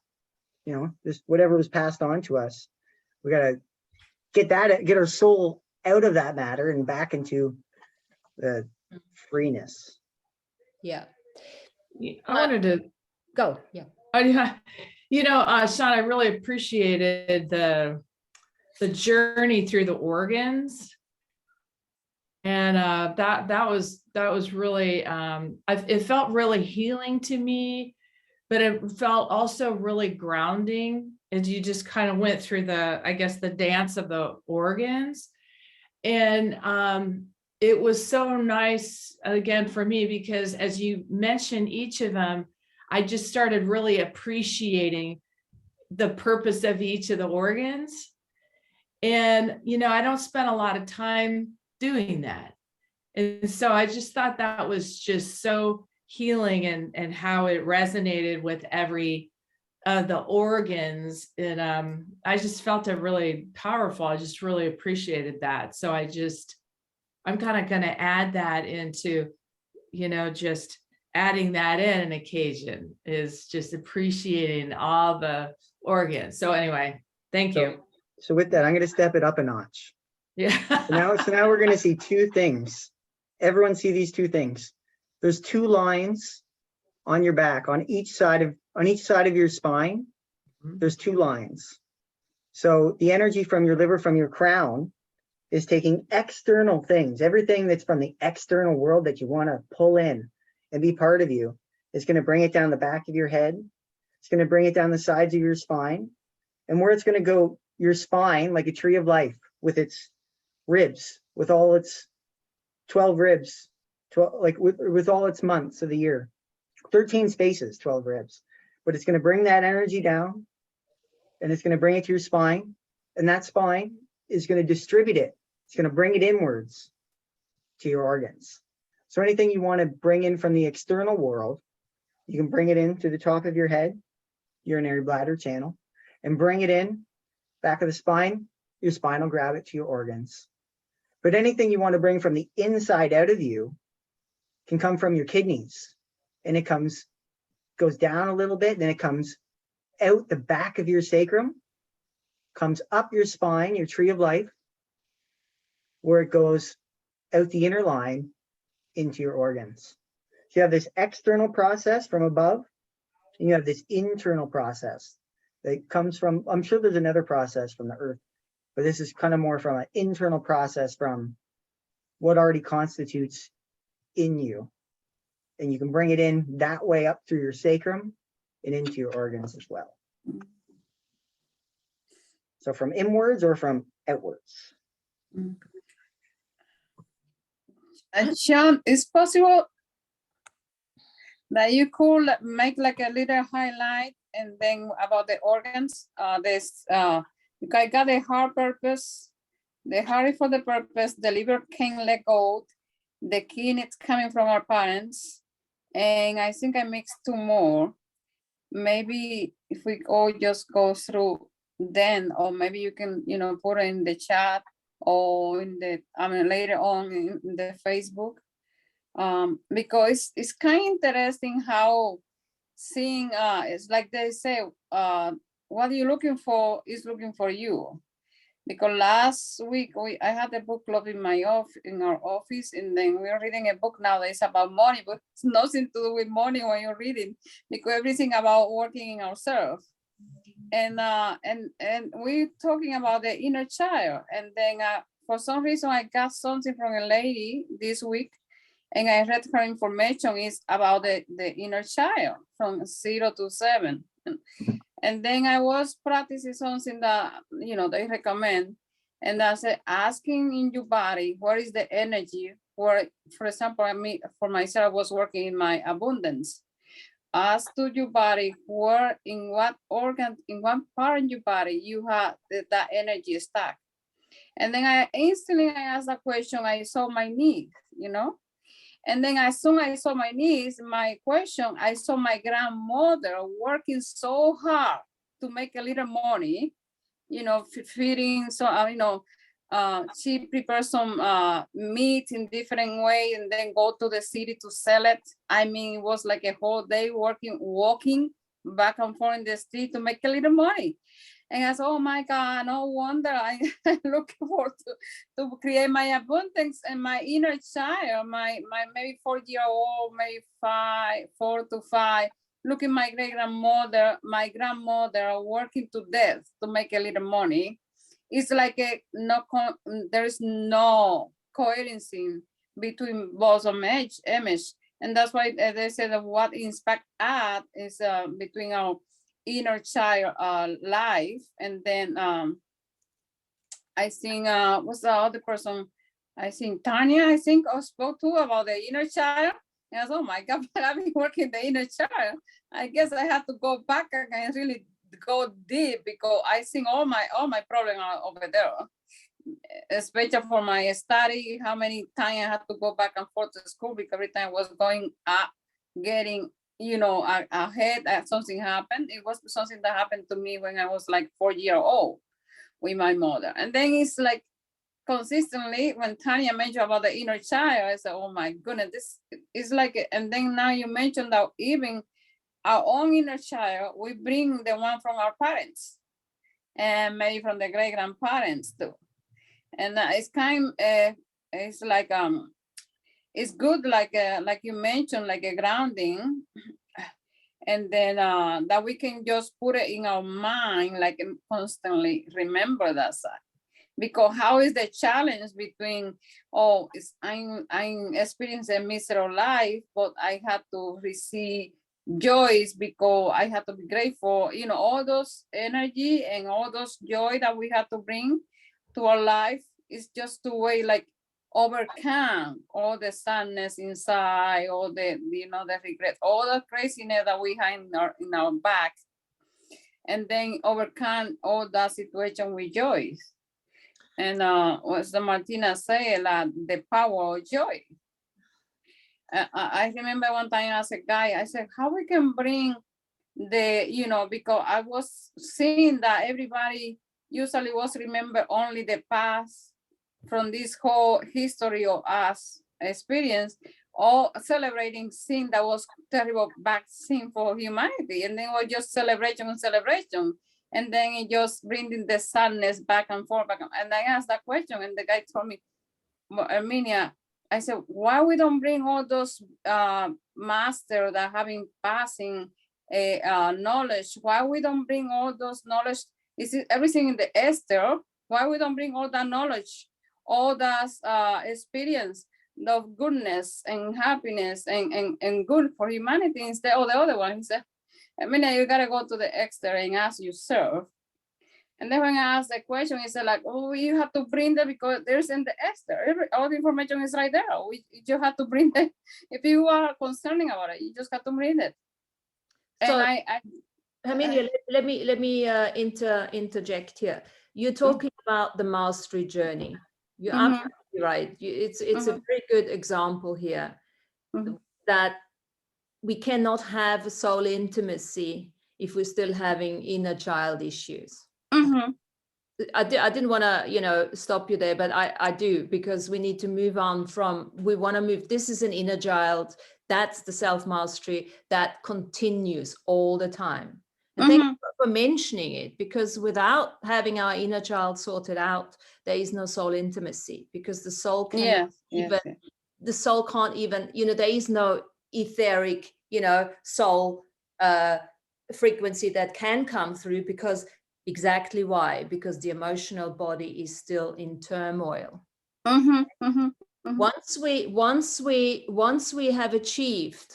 You know, just whatever was passed on to us, we got to get our soul out of that matter and back into the freeness. Yeah. I wanted to Go. Yeah. you know, Sean, I really appreciated the journey through the organs. And that was really, it felt really healing to me, but it felt also really grounding as you just kind of went through I guess, the dance of the organs. And it was so nice, again, for me, because as you mentioned each of them, I just started really appreciating the purpose of each of the organs. And, you know, I don't spend a lot of time doing that. And so I just thought that was just so healing, and how it resonated with every the organs. And I just felt it really powerful. I just really appreciated that. So I'm kind of going to add that into, you know, just adding that in an occasion is just appreciating all the organs. So anyway, thank you. So with that, I'm going to step it up a notch. Yeah. So now we're going to see two things. Everyone see these two things. There's two lines on your back, on each side of your spine. There's two lines. So the energy from your liver, from your crown, is taking external things, everything that's from the external world that you want to pull in and be part of you. It's going to bring it down the back of your head. It's going to bring it down the sides of your spine. And where it's going to go, your spine, like a tree of life, with its ribs, with all its 12 ribs, 12, like with all its months of the year, 13 spaces, 12 ribs. But it's going to bring that energy down, and it's going to bring it to your spine, and that spine is going to distribute it. It's going to bring it inwards to your organs. So anything you want to bring in from the external world, you can bring it in to the top of your head, urinary bladder channel, and bring it in back of the spine. Your spine will grab it to your organs. But anything you want to bring from the inside out of you can come from your kidneys, and it goes down a little bit, then it comes out the back of your sacrum, comes up your spine, your tree of life, where it goes out the inner line into your organs. So you have this external process from above, and you have this internal process that comes from, I'm sure there's another process from the earth, but this is kind of more from an internal process from what already constitutes in you. And you can bring it in that way up through your sacrum and into your organs as well. So from inwards or from outwards. Sean, it's possible that you could make like a little highlight and then about the organs. I got the heart purpose, the heart is for the purpose, the liver can let go, the kidney is coming from our parents, and I think I mixed two more. maybe if we all just go through then, or maybe you can, put it in the chat or in the, later on in the Facebook, because it's kind of interesting how seeing, it's like they say, what are you looking for is looking for you. Because last week I had a book club in our office, and then we're reading a book now that's about money, but it's nothing to do with money when you're reading, because everything about working in ourselves. And we're talking about the inner child. And then for some reason I got something from a lady this week, and I read her information is about the inner child from 0 to 7. And then I was practicing something that, they recommend. And I said, asking in your body, what is the energy? For example, for myself, I was working in my abundance. Ask to your body, in what organ, in what part in your body you have that energy stuck. And then I instantly asked that question, I saw my knee, And then as soon as I saw my niece, my question, I saw my grandmother working so hard to make a little money, feeding. So, she prepared some meat in different way and then go to the city to sell it. I mean, it was like a whole day walking back and forth in the street to make a little money. And I said, oh my God, no wonder I'm looking forward to create my abundance and my inner child, my maybe 4-year-old, maybe 4 to 5, looking my great-grandmother, my grandmother working to death to make a little money. It's like there's no coherence between both image. And that's why they say that what inspect art is between our inner child life. And then I think what's the other person? I think Tanya, I spoke to about the inner child. And I was, oh my God, but I've been working the inner child. I guess I have to go back and really go deep, because I think all my problems are over there. Especially for my study, how many times I had to go back and forth to school, because every time I was going up, getting ahead, something happened. It was something that happened to me when I was like 4-year-old with my mother. And then it's like consistently when Tanya mentioned about the inner child, I said, oh my goodness, this is like, and then now you mentioned that even our own inner child, we bring the one from our parents and maybe from the great grandparents too. And it's kind of, it's like, it's good, like you mentioned, like a grounding, and then that we can just put it in our mind, like constantly remember that side. Because how is the challenge between, I'm experiencing a miserable life, but I have to receive joys because I have to be grateful, all those energy and all those joy that we have to bring to our life is just to way like overcome all the sadness inside, all the the regret, all the craziness that we have in our back, and then overcome all that situation with joy. And what's the Martina say, the power of joy. I remember one time as a guy, I said, how we can bring the, because I was seeing that everybody usually was remember only the past from this whole history of us experience, all celebrating sin that was terrible back sin for humanity. And then we're just celebration and celebration. And then it just bringing the sadness back and forth. And I asked that question, and the guy told me, Armenia, I said, why we don't bring all those master that having passing knowledge? Why we don't bring all those knowledge? Is it everything in the Esther? Why we don't bring all that knowledge, all that experience of goodness and happiness and good for humanity instead of the other one? He said, you gotta go to the Esther and ask yourself. And then when I asked the question, he said like, oh, you have to bring that because there's in the Esther. All the information is right there. You have to bring it. If you are concerning about it, you just have to bring it. So, and let me interject here. You're talking about the mastery journey. You're absolutely right. It's a very good example here that we cannot have soul intimacy if we're still having inner child issues. Mm-hmm. I didn't want to, stop you there, but I do, because we need to move on we want to move. This is an inner child. That's the self-mastery that continues all the time. And thank you for mentioning it, because without having our inner child sorted out, there is no soul intimacy, because the soul cannot the soul can't even, there is no etheric, soul frequency that can come through, because exactly why? Because the emotional body is still in turmoil. Once we have achieved,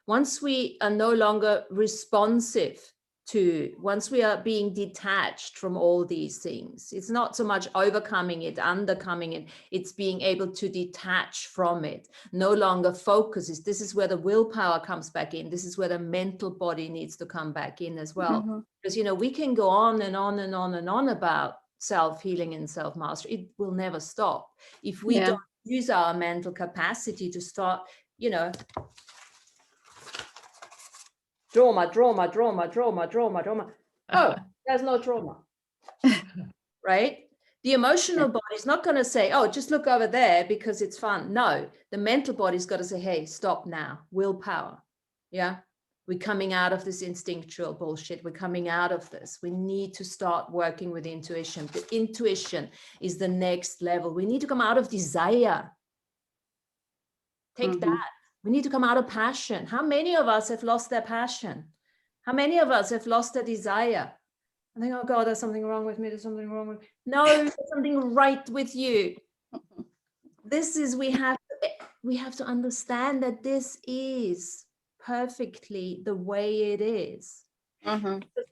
once we are no longer responsive to, once we are being detached from all these things, it's not so much overcoming it, undercoming it, it's being able to detach from it, no longer focuses. This is where the willpower comes back in. This is where the mental body needs to come back in as well. Because, we can go on and on and on and on about self-healing and self-mastery. It will never stop if we don't use our mental capacity to start, trauma. Oh, there's no trauma, right? The emotional body is not going to say, oh, just look over there because it's fun. No, the mental body's got to say, hey, stop now. Willpower. Yeah. We're coming out of this instinctual bullshit. We're coming out of this. We need to start working with intuition. The intuition is the next level. We need to come out of desire. Take that. We need to come out of passion. How many of us have lost their passion? How many of us have lost their desire? I think, oh God, there's something wrong with me. There's something wrong with me. No, there's something right with you. We have to understand that this is perfectly the way it is.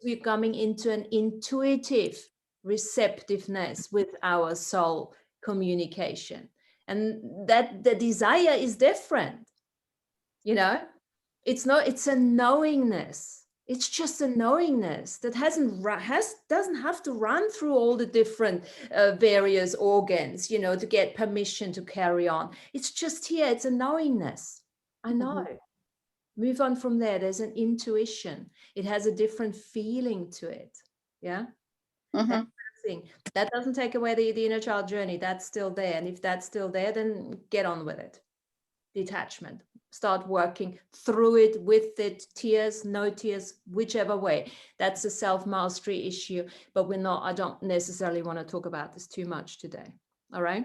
We're coming into an intuitive receptiveness with our soul communication. And that the desire is different. It's a knowingness. It's just a knowingness that doesn't have to run through all the different various organs, to get permission to carry on. It's just here. It's a knowingness. I know. Move on from there. There's an intuition. It has a different feeling to it. Yeah. That's the thing. That doesn't take away the inner child journey. That's still there. And if that's still there, then get on with it. Detachment. Start working through it, with it, tears, no tears, whichever way. That's a self-mastery issue, but I don't necessarily want to talk about this too much today. All right.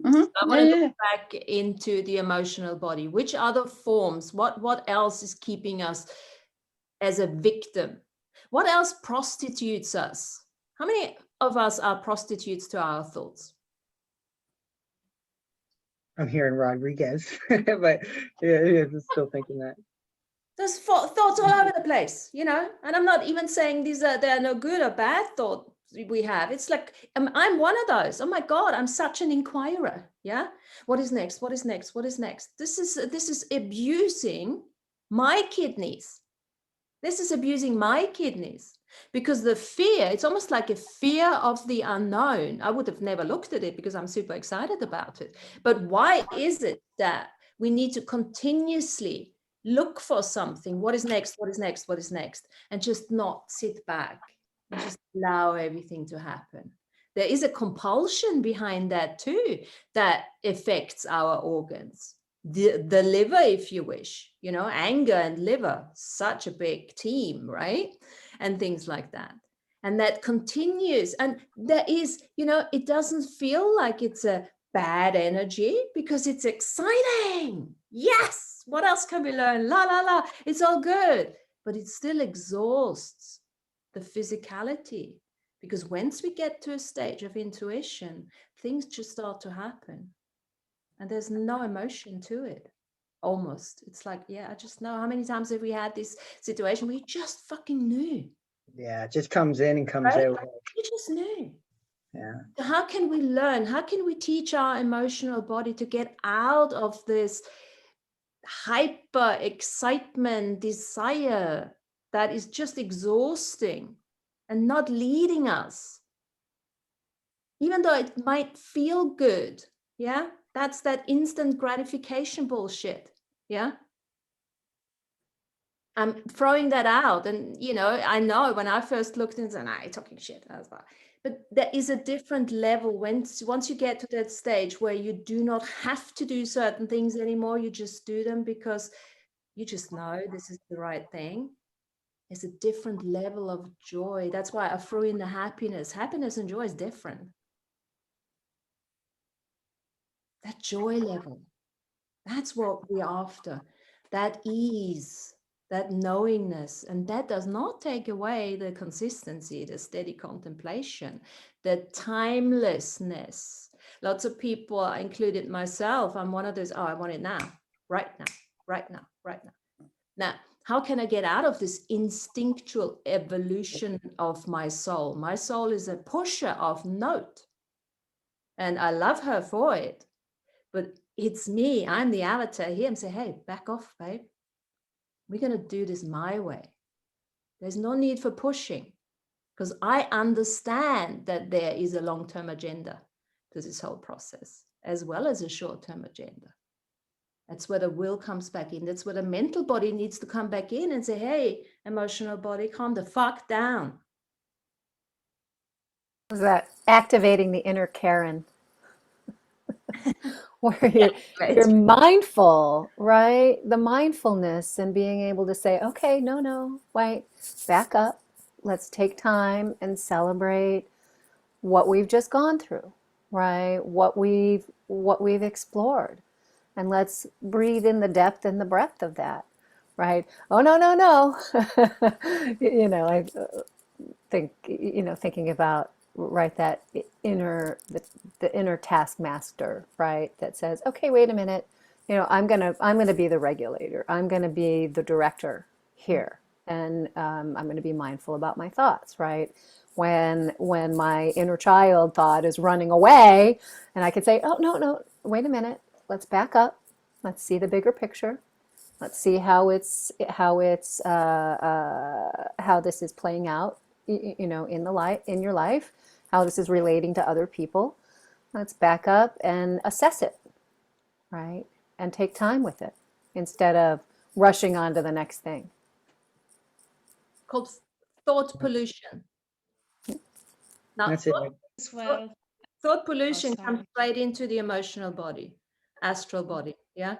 I want to go back into the emotional body. Which other forms, what else is keeping us as a victim? What else prostitutes us? How many of us are prostitutes to our thoughts? I'm hearing Rodriguez, but I'm still thinking that. There's thoughts all over the place, and I'm not even saying they're no good or bad thoughts we have. It's like, I'm one of those. Oh my God, I'm such an inquirer. Yeah. What is next? What is next? What is next? This is abusing my kidneys. This is abusing my kidneys, because the fear, it's almost like a fear of the unknown. I would have never looked at it because I'm super excited about it. But why is it that we need to continuously look for something? What is next? What is next? What is next? And just not sit back and just allow everything to happen. There is a compulsion behind that too, that affects our organs. The liver, if you wish, anger and liver, such a big team, right? And things like that. And that continues. And there is, it doesn't feel like it's a bad energy, because it's exciting. Yes. What else can we learn? La, la, la. It's all good. But it still exhausts the physicality, because once we get to a stage of intuition, things just start to happen. And there's no emotion to it, almost. It's like, yeah, I just know. How many times have we had this situation where you just fucking knew? Yeah, it just comes in and comes out. You just knew. Yeah. So how can we learn? How can we teach our emotional body to get out of this hyper excitement, desire that is just exhausting and not leading us? Even though it might feel good, yeah? That's that instant gratification bullshit. Yeah. I'm throwing that out. And, I know when I first looked and said, nah, you're talking shit. I was like, but there is a different level once you get to that stage where you do not have to do certain things anymore. You just do them because you just know this is the right thing. It's a different level of joy. That's why I threw in the happiness. Happiness and joy is different. That joy level, that's what we're after. That ease, that knowingness. And that does not take away the consistency, the steady contemplation, the timelessness. Lots of people, I included myself, I'm one of those, I want it now, right now, right now, right now. Now, how can I get out of this instinctual evolution of my soul? My soul is a pusher of note, and I love her for it. But it's me, I'm the avatar here. I'm saying, hey, back off, babe. We're going to do this my way. There's no need for pushing, because I understand that there is a long-term agenda to this whole process, as well as a short-term agenda. That's where the will comes back in. That's where the mental body needs to come back in and say, hey, emotional body, calm the fuck down. Is that activating the inner Karen? Where you're mindful, right? The mindfulness and being able to say, okay, no, wait, back up. Let's take time and celebrate what we've just gone through, right? What we've explored. And let's breathe in the depth and the breadth of that, right? Oh, no. I think, thinking about, right, that inner, the inner taskmaster, right, that says, okay, wait a minute, I'm gonna be the regulator, I'm gonna be the director here, and I'm gonna be mindful about my thoughts, right? When my inner child thought is running away, and I could say, oh, no, wait a minute, let's back up, let's see the bigger picture, let's see how this is playing out, in your life, how this is relating to other people. Let's back up and assess it, right? And take time with it instead of rushing on to the next thing. Called thought pollution. Now, That's it. As well. thought pollution sorry. comes right into the emotional body, astral body, yeah?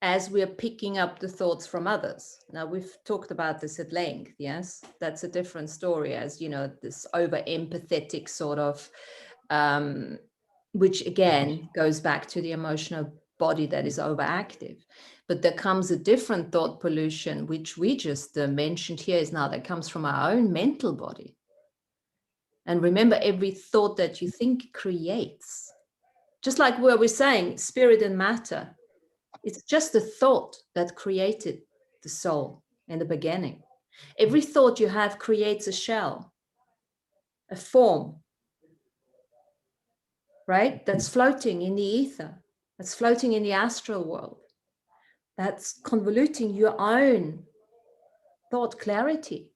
As we are picking up the thoughts from others. Now, we've talked about this at length, yes? That's a different story, as this over-empathetic sort of, which again goes back to the emotional body that is overactive. But there comes a different thought pollution, which we just mentioned here, is now that comes from our own mental body. And remember, every thought that you think creates. Just like where we're saying, spirit and matter, it's just a thought that created the soul in the beginning. Every thought you have creates a shell, a form, right? That's floating in the ether, that's floating in the astral world, that's convoluting your own thought clarity.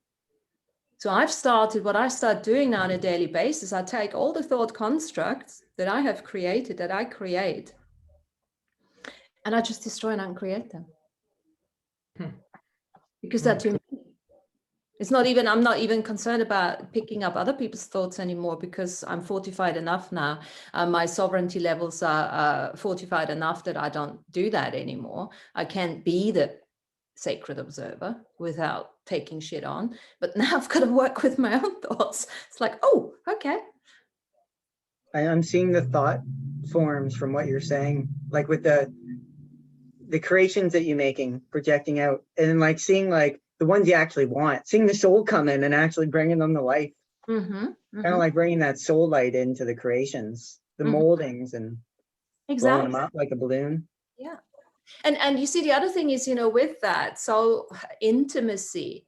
So what I start doing now on a daily basis, I take all the thought constructs that I have created, that I create, and I just destroy and uncreate them. Because they're too many. I'm not even concerned about picking up other people's thoughts anymore, because I'm fortified enough now. My sovereignty levels are fortified enough that I don't do that anymore. I can't be the sacred observer without taking shit on. But now I've got to work with my own thoughts. It's like, oh, okay. I'm seeing the thought forms from what you're saying, like with the creations that you're making, projecting out, and like seeing like the ones you actually want, seeing the soul come in and actually bringing them to life. Kind of like bringing that soul light into the creations, the moldings, and blowing them up like a balloon. Yeah. And you see, the other thing is, with that soul intimacy,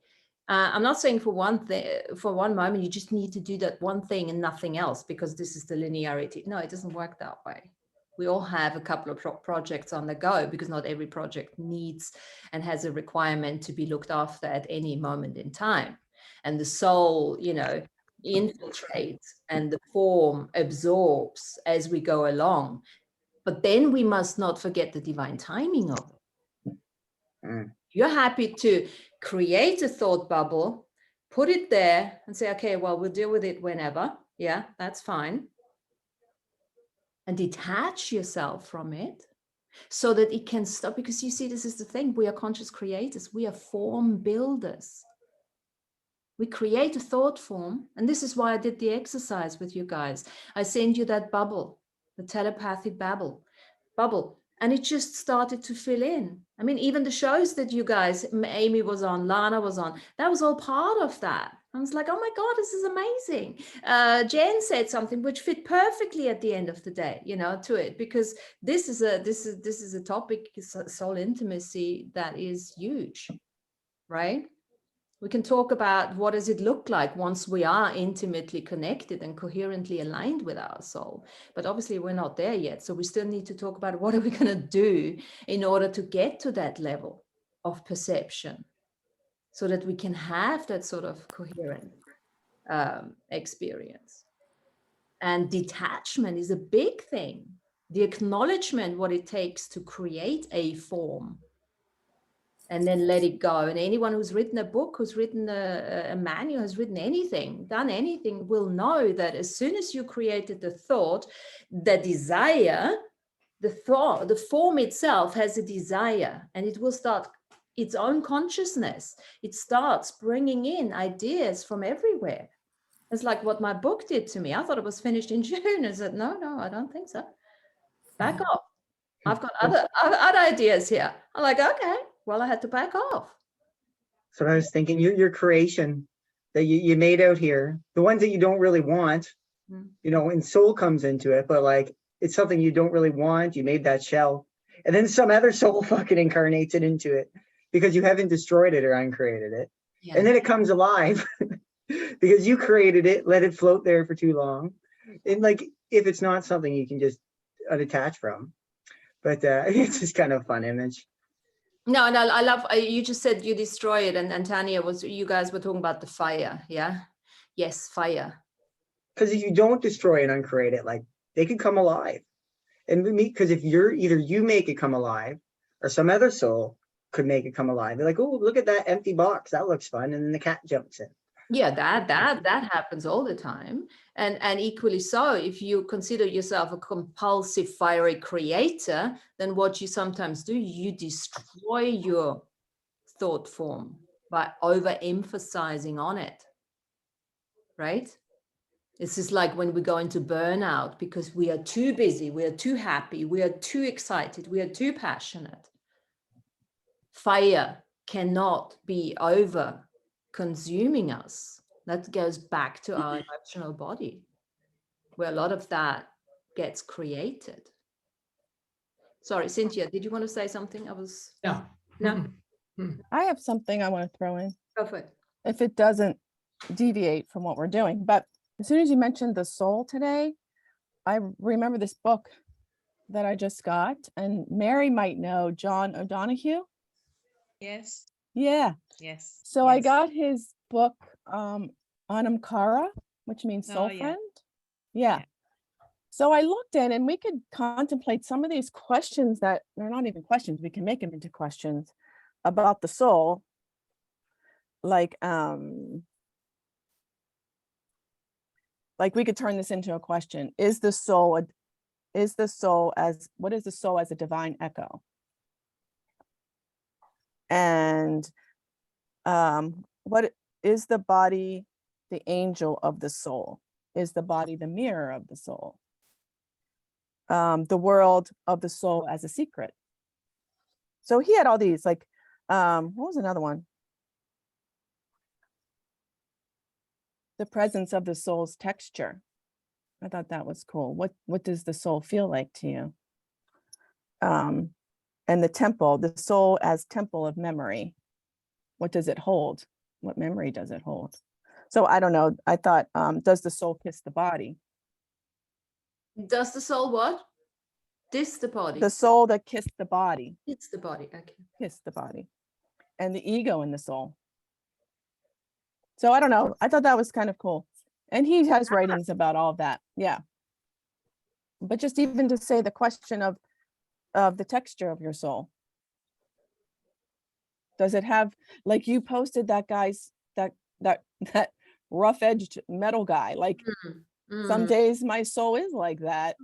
I'm not saying for one moment you just need to do that one thing and nothing else, because this is the linearity. No, it doesn't work that way. We all have a couple of projects on the go, because not every project needs and has a requirement to be looked after at any moment in time. And the soul, infiltrates, and the form absorbs as we go along. But then we must not forget the divine timing of it. You're happy to create a thought bubble, put it there and say, okay, well, we'll deal with it whenever. Yeah, that's fine. And detach yourself from it so that it can stop. Because you see, this is the thing. We are conscious creators. We are form builders. We create a thought form. And this is why I did the exercise with you guys. I sent you that bubble, the telepathic bubble. And it just started to fill in. I mean, even the shows that you guys, Amy was on, Lana was on, that was all part of that. I was like, oh my God, this is amazing. Jen said something which fit perfectly at the end of the day, you know, to it, because this is a topic, soul intimacy, that is huge, right? We can talk about what does it look like once we are intimately connected and coherently aligned with our soul. But obviously we're not there yet. So we still need to talk about what are we going to do in order to get to that level of perception so that we can have that sort of coherent experience. And detachment is a big thing. The acknowledgement, what it takes to create a form, and then let it go. And anyone who's written a book, who's written a manual, has written anything, done anything, will know that as soon as you created the thought, the desire, the form itself has a desire, and it will start its own consciousness. It starts bringing in ideas from everywhere. It's like what my book did to me. I thought it was finished in June. I said, no, I don't think so. Back off. I've got other ideas here. I'm like, okay, well, I had to back off. So I was thinking, your creation that you made out here, the ones that you don't really want, you know, and soul comes into it, but like it's something you don't really want. You made that shell, and then some other soul fucking incarnates it into it because you haven't destroyed it or uncreated it, and then it comes alive because you created it, let it float there for too long, and like if it's not something you can just unattach from, but it's just kind of a fun image. No, and I love, you just said you destroy it, and Tanya you guys were talking about the fire, yeah? Yes, fire. Because if you don't destroy and uncreate it, like they could come alive. And because if either you make it come alive or some other soul could make it come alive. They're like, oh, look at that empty box. That looks fun. And then the cat jumps in. Yeah, that happens all the time. And equally so, if you consider yourself a compulsive fiery creator, then what you sometimes do, you destroy your thought form by overemphasizing on it, right? This is like when we go into burnout because we are too busy, we are too happy, we are too excited, we are too passionate. Fire cannot be over consuming us. That goes back to our emotional body, where a lot of that gets created. Sorry, Cynthia, did you want to say something? No. No? I have something I want to throw in, Go for it. if it doesn't deviate from what we're doing. But as soon as you mentioned the soul today, I remember this book that I just got, and Mary might know John O'Donohue. Yes. Yeah. Yes. So I yes. got his book, Anamkara, which means soul yeah. friend. Yeah. Yeah. So I looked in, and we could contemplate some of these questions that they're not even questions. We can make them into questions about the soul. Like we could turn this into a question. What is the soul as a divine echo? And what is the body the angel of the soul? Is the body the mirror of the soul? The world of the soul as a secret. So he had all these, like, what was another one? The presence of the soul's texture. I thought that was cool. What does the soul feel like to you? And the soul as temple of memory. What does it hold? What memory does it hold? So I don't know. I thought, does the soul kiss the body? Does the soul what? Diss the body. The soul that kissed the body. It's the body. Okay. Kiss the body. And the ego in the soul. So I don't know. I thought that was kind of cool. And he has writings about all of that. Yeah. But just even to say the question of the texture of your soul. Does it have, like you posted that guy's, that rough edged metal guy, like some days my soul is like that,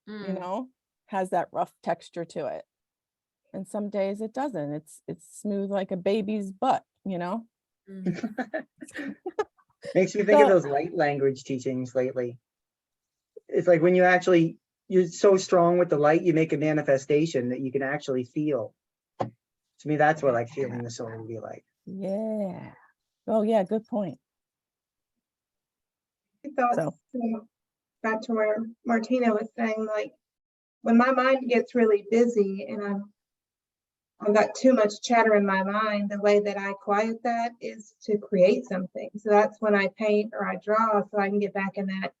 you know, has that rough texture to it. And some days it doesn't. It's smooth like a baby's butt, you know? Makes me think of So- those light language teachings lately. It's like when you're so strong with the light, you make a manifestation that you can actually feel. To me, that's what like feeling the soul would be like. Yeah. Oh yeah, good point. thoughts So back to where Martina was saying, like when my mind gets really busy and I've got too much chatter in my mind, the way that I quiet that is to create something. So that's when I paint or I draw, so I can get back in that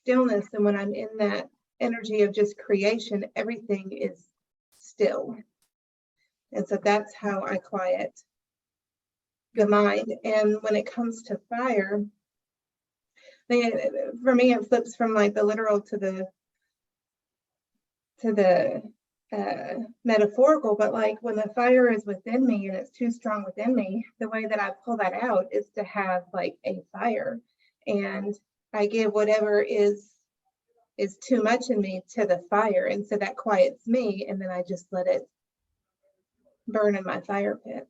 stillness. And when I'm in that energy of just creation, everything is still. And so that's how I quiet the mind. And when it comes to fire, for me, it flips from like the literal to the metaphorical, but like when the fire is within me and it's too strong within me, the way that I pull that out is to have like a fire, and I give whatever is too much in me to the fire, and so that quiets me, and then I just let it burn in my fire pit.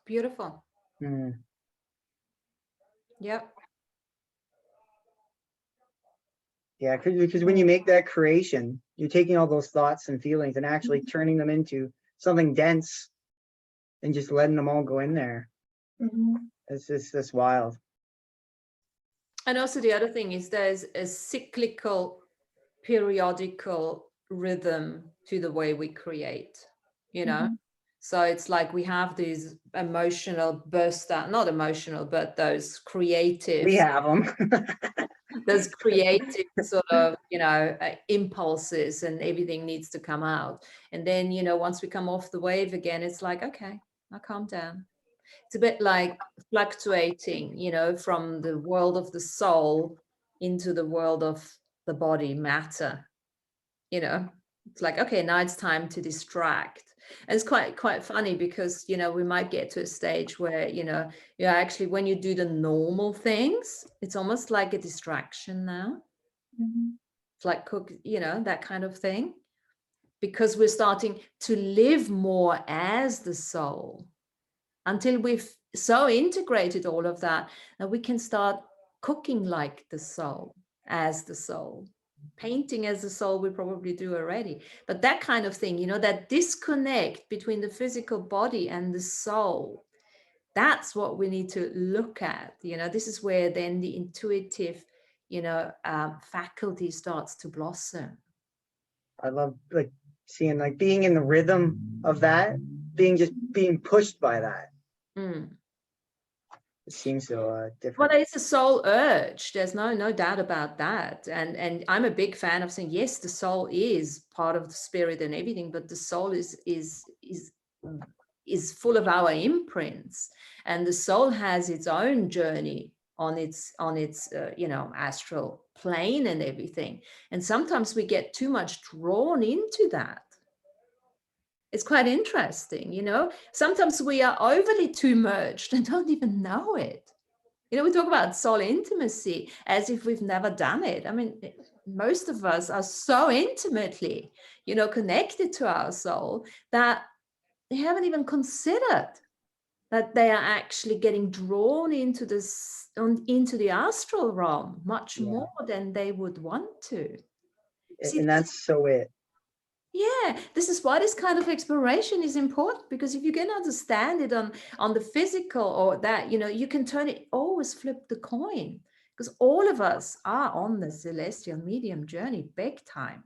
Beautiful. Mm. Yep. Yeah, because when you make that creation, you're taking all those thoughts and feelings and actually turning them into something dense and just letting them all go in there. It's just this wild. And also the other thing is there's a cyclical, periodical rhythm to the way we create, you know? So it's like we have these emotional burst out, not emotional, but those creative. We have them. Those creative sort of, impulses, and everything needs to come out. And then, once we come off the wave again, it's like, okay, I'll calm down. It's a bit like fluctuating, from the world of the soul into the world of the body, matter. It's like, okay, now it's time to distract. And it's quite funny because, we might get to a stage where, actually when you do the normal things, it's almost like a distraction now. It's like cook, that kind of thing, because we're starting to live more as the soul until we've so integrated all of that we can start cooking like the soul, as the soul. Painting as the soul we probably do already, but that kind of thing, that disconnect between the physical body and the soul, that's what we need to look at. This is where then the intuitive faculty starts to blossom. I love like seeing like being in the rhythm of that, being pushed by that. It seems so different. Well, it's a soul urge. There's no doubt about that. And I'm a big fan of saying, yes, the soul is part of the spirit and everything, but the soul is full of our imprints, and the soul has its own journey on its astral plane and everything. And sometimes we get too much drawn into that. It's quite interesting, Sometimes we are overly too merged and don't even know it. We talk about soul intimacy as if we've never done it. I mean, most of us are so intimately, connected to our soul that they haven't even considered that they are actually getting drawn into into the astral realm much more than they would want to. And that's so it. Yeah, this is why this kind of exploration is important, because if you can understand it on the physical, or that, you can always flip the coin, because all of us are on the celestial medium journey big time,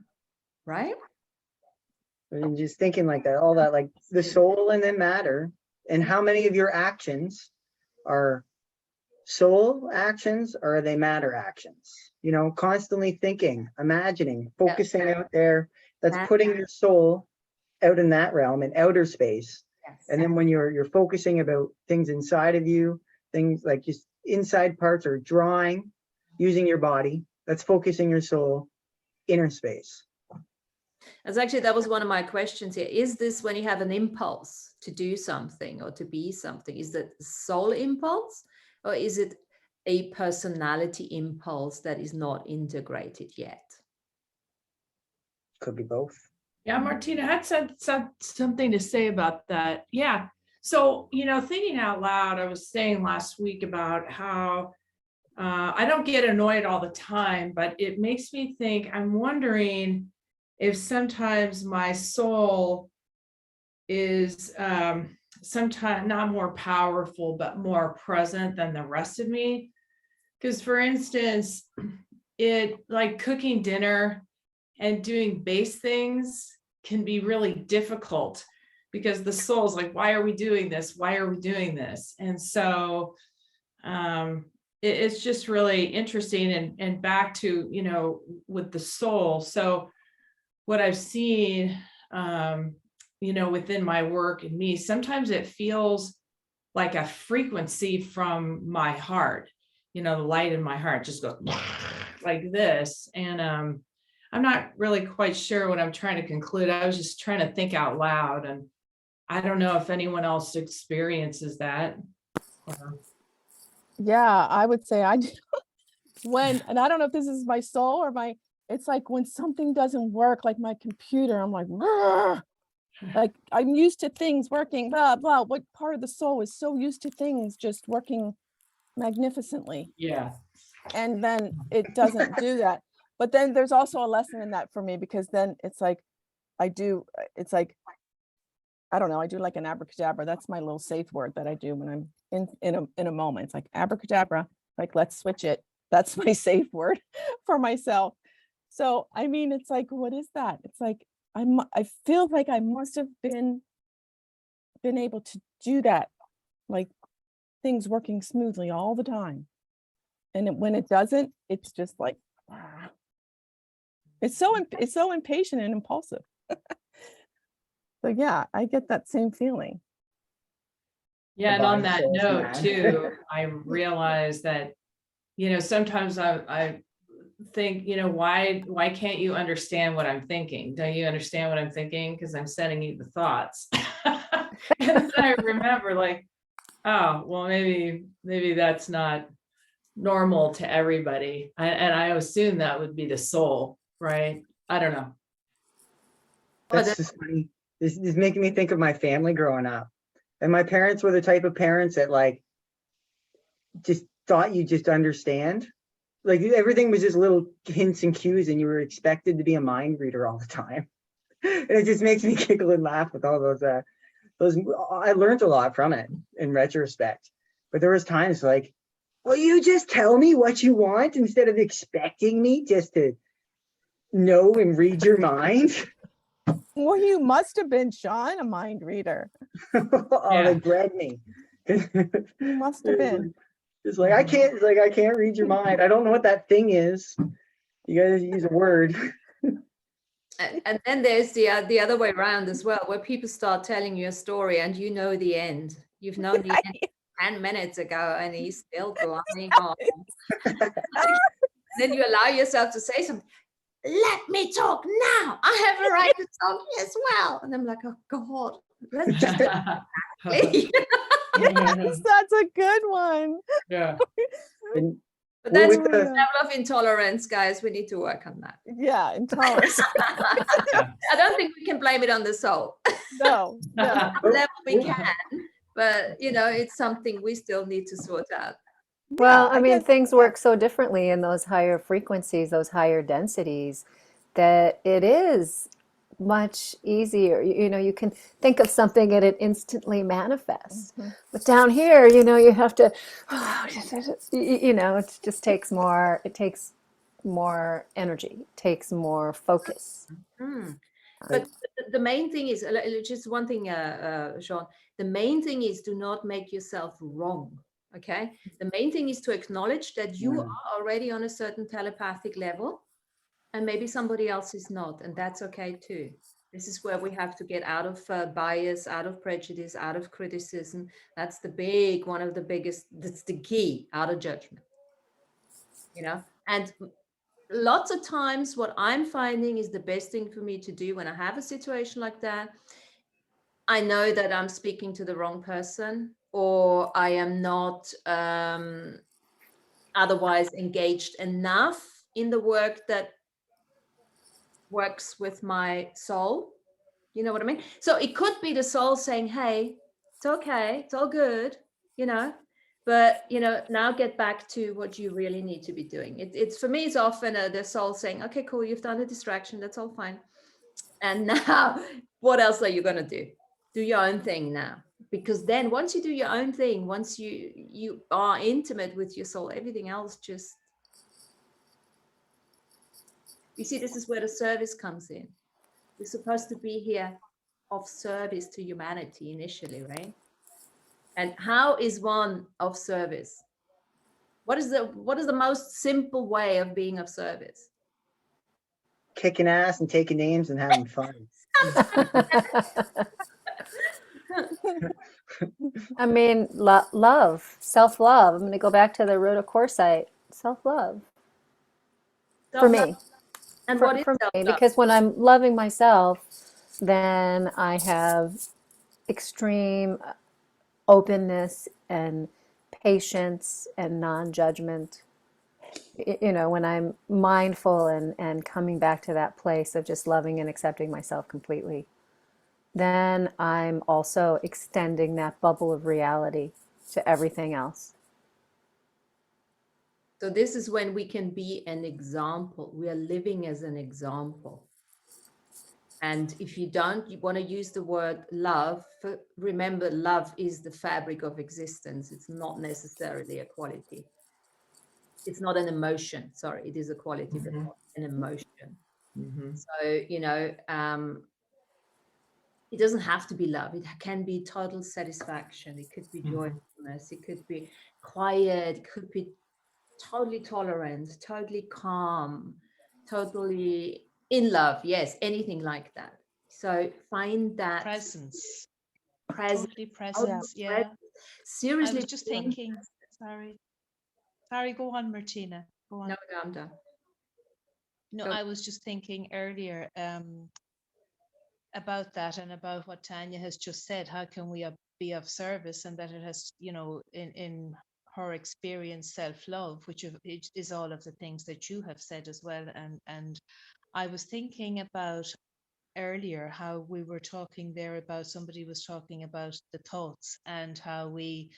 right? And just thinking like that, all that, like the soul and then matter, and how many of your actions are soul actions or are they matter actions? Constantly thinking, imagining, focusing out there. That's putting your soul out in that realm, in outer space. Yes. And then when you're focusing about things inside of you, things like just inside parts, or drawing, using your body, that's focusing your soul, inner space. As actually, that was one of my questions here. Is this when you have an impulse to do something or to be something? Is that soul impulse, or is it a personality impulse that is not integrated yet? Could be both. Yeah, Martina, I had said something to say about that. Yeah. So, thinking out loud, I was saying last week about how I don't get annoyed all the time, but it makes me think, I'm wondering if sometimes my soul is sometimes not more powerful, but more present than the rest of me. Because for instance, it like cooking dinner and doing base things can be really difficult because the soul's like, why are we doing this? Why are we doing this? And so it's just really interesting, and back to, with the soul. So what I've seen, within my work and me, sometimes it feels like a frequency from my heart, the light in my heart just goes like this. And I'm not really quite sure what I'm trying to conclude. I was just trying to think out loud, and I don't know if anyone else experiences that. Yeah, I would say I do. And I don't know if this is my soul or it's like when something doesn't work, like my computer, I'm like, "Grr." Like I'm used to things working, blah, blah. What part of the soul is so used to things just working magnificently? Yeah. And then it doesn't do that. But then there's also a lesson in that for me, because then it's like, it's like, I don't know, I do like an abracadabra. That's my little safe word that I do when I'm in a moment. It's like abracadabra, like let's switch it. That's my safe word for myself. So, I mean, it's like, what is that? It's like, I feel like I must have been able to do that, like things working smoothly all the time. And when it doesn't, it's just like, ah. It's so impatient and impulsive. So yeah, I get that same feeling. Yeah, and The on body that soul's note mad. too, I realize that, sometimes I think, why can't you understand what I'm thinking? Don't you understand what I'm thinking? Because I'm sending you the thoughts. And then I remember like, oh, well, maybe that's not normal to everybody. And I assume that would be the soul, right? I don't know. That's just funny. This is making me think of my family growing up. And my parents were the type of parents that like just thought you just understand. Like everything was just little hints and cues, and you were expected to be a mind reader all the time. And it just makes me giggle and laugh with all those I learned a lot from it in retrospect. But there was times like, will you just tell me what you want instead of expecting me just to know and read your mind? Well, you must have been, Sean, a mind reader. Oh, they bred me. You must have been. It's like I can't read your mind. I don't know what that thing is. You gotta use a word. And then there's the other way around as well, where people start telling you a story and you know the end. You've known the end 10 minutes ago and he's still going on. Then you allow yourself to say something. Let me talk now. I have a right to talk as well. And I'm like, oh God, let's just please. Yes, that's a good one. Yeah. But that's with the the- level of intolerance, guys. We need to work on that. Yeah, intolerance. I don't think we can blame it on the soul. No. On some level we can, but it's something we still need to sort out. Well, Yeah, I mean, guess- things work so differently in those higher frequencies, those higher densities, that it is much easier. You can think of something and it instantly manifests. But down here, you have to, it just takes more, it takes more energy, it takes more focus. But the main thing is, just one thing, Sean, the main thing is do not make yourself wrong. Okay. The main thing is to acknowledge that you are already on a certain telepathic level and maybe somebody else is not. And that's okay too. This is where we have to get out of bias, out of prejudice, out of criticism. That's one of the biggest, that's the key, out of judgment. And lots of times what I'm finding is the best thing for me to do when I have a situation like that. I know that I'm speaking to the wrong person, or I am not otherwise engaged enough in the work that works with my soul. You know what I mean? So it could be the soul saying, hey, it's okay, it's all good, you know, but, you know, now get back to what you really need to be doing. It's for me, it's often the soul saying, okay, cool, you've done a distraction, that's all fine. And now, what else are you going to do? Do your own thing now. Because then once you do your own thing, once you are intimate with your soul, everything else just, you see, this is where the service comes in. We're supposed to be here of service to humanity initially, right? And how is one of service? What is the most simple way of being of service? Kicking ass and taking names and having fun. I mean, love, self-love. I'm going to go back to the Rhoda Corsite, self-love for Self-love. me. And what is For me, self-love? because when I'm loving myself, then I have extreme openness and patience and non-judgment. You know, when I'm mindful and coming back to that place of just loving and accepting myself completely, then I'm also extending that bubble of reality to everything else. So this is when we can be an example. We are living as an example. And if you don't, you want to use the word love, remember, love is the fabric of existence. It's not necessarily a quality. It's not an emotion. Sorry, it is a quality, but not an emotion. So, you know, it doesn't have to be love. It can be total satisfaction. It could be joyfulness. It could be quiet. It could be totally tolerant, totally calm, totally in love. Yes, anything like that. So find that Presence. presence. Totally presence. Yeah. I Seriously. was just thinking, sorry, go on, Martina. Go on. No, I'm done. No, Go. I was just thinking earlier about that and about what Tanya has just said. How can we be of service? And that it has, you know, in her experience, self-love, which is all of the things that you have said as well. And I was thinking about earlier how we were talking there about, somebody was talking about the thoughts and how we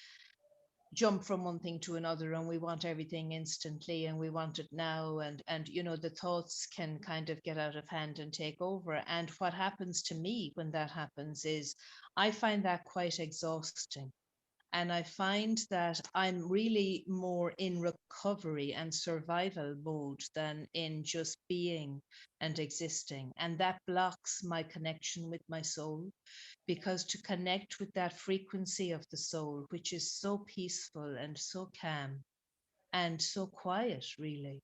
jump from one thing to another and we want everything instantly and we want it now, and you know, the thoughts can kind of get out of hand and take over. And what happens to me when that happens is I find that quite exhausting. And I find that I'm really more in recovery and survival mode than in just being and existing. And that blocks my connection with my soul, because to connect with that frequency of the soul, which is so peaceful and so calm and so quiet, really,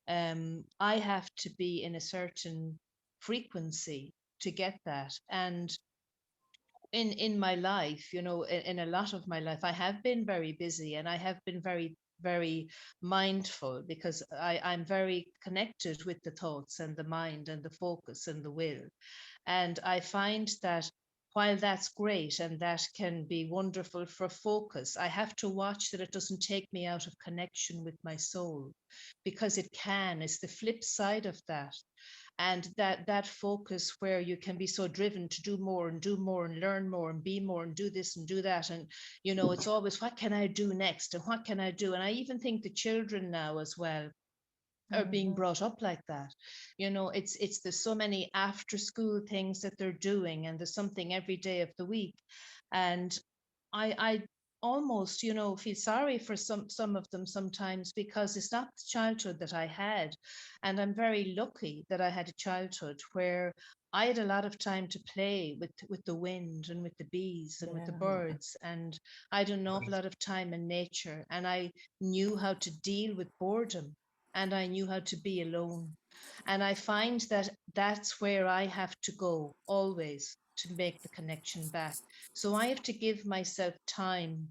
I have to be in a certain frequency to get that. And in my life, you know, in a lot of my life, I have been very busy and I have been very mindful, because I'm very connected with the thoughts and the mind and the focus and the will. And I find that while that's great and that can be wonderful for focus, I have to watch that it doesn't take me out of connection with my soul, because it can. It's the flip side of that. And that focus where you can be so driven to do more and do more and learn more and be more and do this and do that. And, you know, it's always, what can I do next? And what can I do? And I even think the children now as well are being brought up like that. You know, it's there's so many after school things that they're doing, and there's something every day of the week. And I almost, you know, feel sorry for some of them sometimes, because it's not the childhood that I had. And I'm very lucky that I had a childhood where I had a lot of time to play with the wind and with the bees and with the birds, and I had an awful lot of time in nature, and I knew how to deal with boredom, and I knew how to be alone. And I find that that's where I have to go always to make the connection back. So I have to give myself time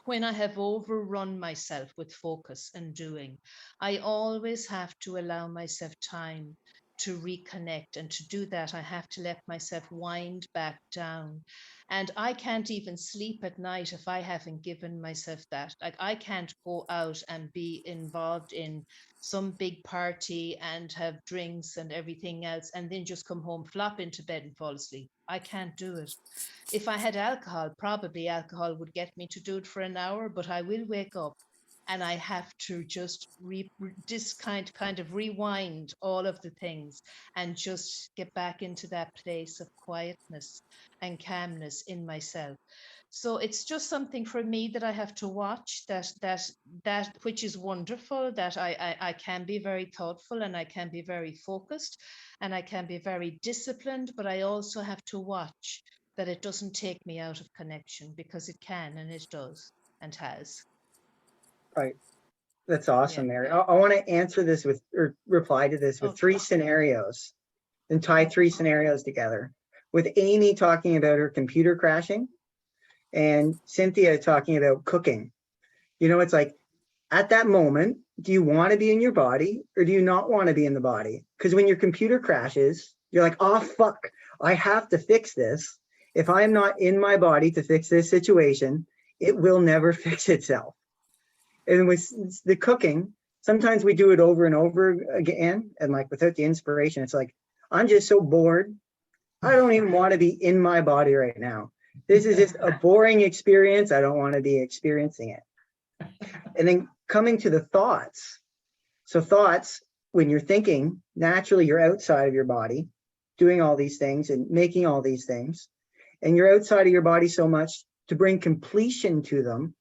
when I have overrun myself with focus and doing, I always have to allow myself time to reconnect. And to do that, I have to let myself wind back down. And I can't even sleep at night if I haven't given myself that. Like, I can't go out and be involved in some big party and have drinks and everything else and then just come home, flop into bed and fall asleep. I can't do it. If I had alcohol, probably alcohol would get me to do it for an hour, but I will wake up and I have to just kind of rewind all of the things and just get back into that place of quietness and calmness in myself. So it's just something for me that I have to watch, that which is wonderful, that I can be very thoughtful and I can be very focused and I can be very disciplined, but I also have to watch that it doesn't take me out of connection, because it can and it does and has. Right. That's awesome, Mary. I want to answer this with, or reply to this with Okay. 3 scenarios and tie 3 scenarios together. With Amy talking about her computer crashing and Cynthia talking about cooking. You know, it's like, at that moment, do you want to be in your body or do you not want to be in the body? Because when your computer crashes, you're like, oh, fuck, I have to fix this. If I'm not in my body to fix this situation, it will never fix itself. And with the cooking, sometimes we do it over and over again. And like without the inspiration, it's like, I'm just so bored. I don't even want to be in my body right now. This is just a boring experience. I don't want to be experiencing it. And then coming to the thoughts. So thoughts, when you're thinking, naturally you're outside of your body, doing all these things and making all these things. And you're outside of your body so much, to bring completion to them,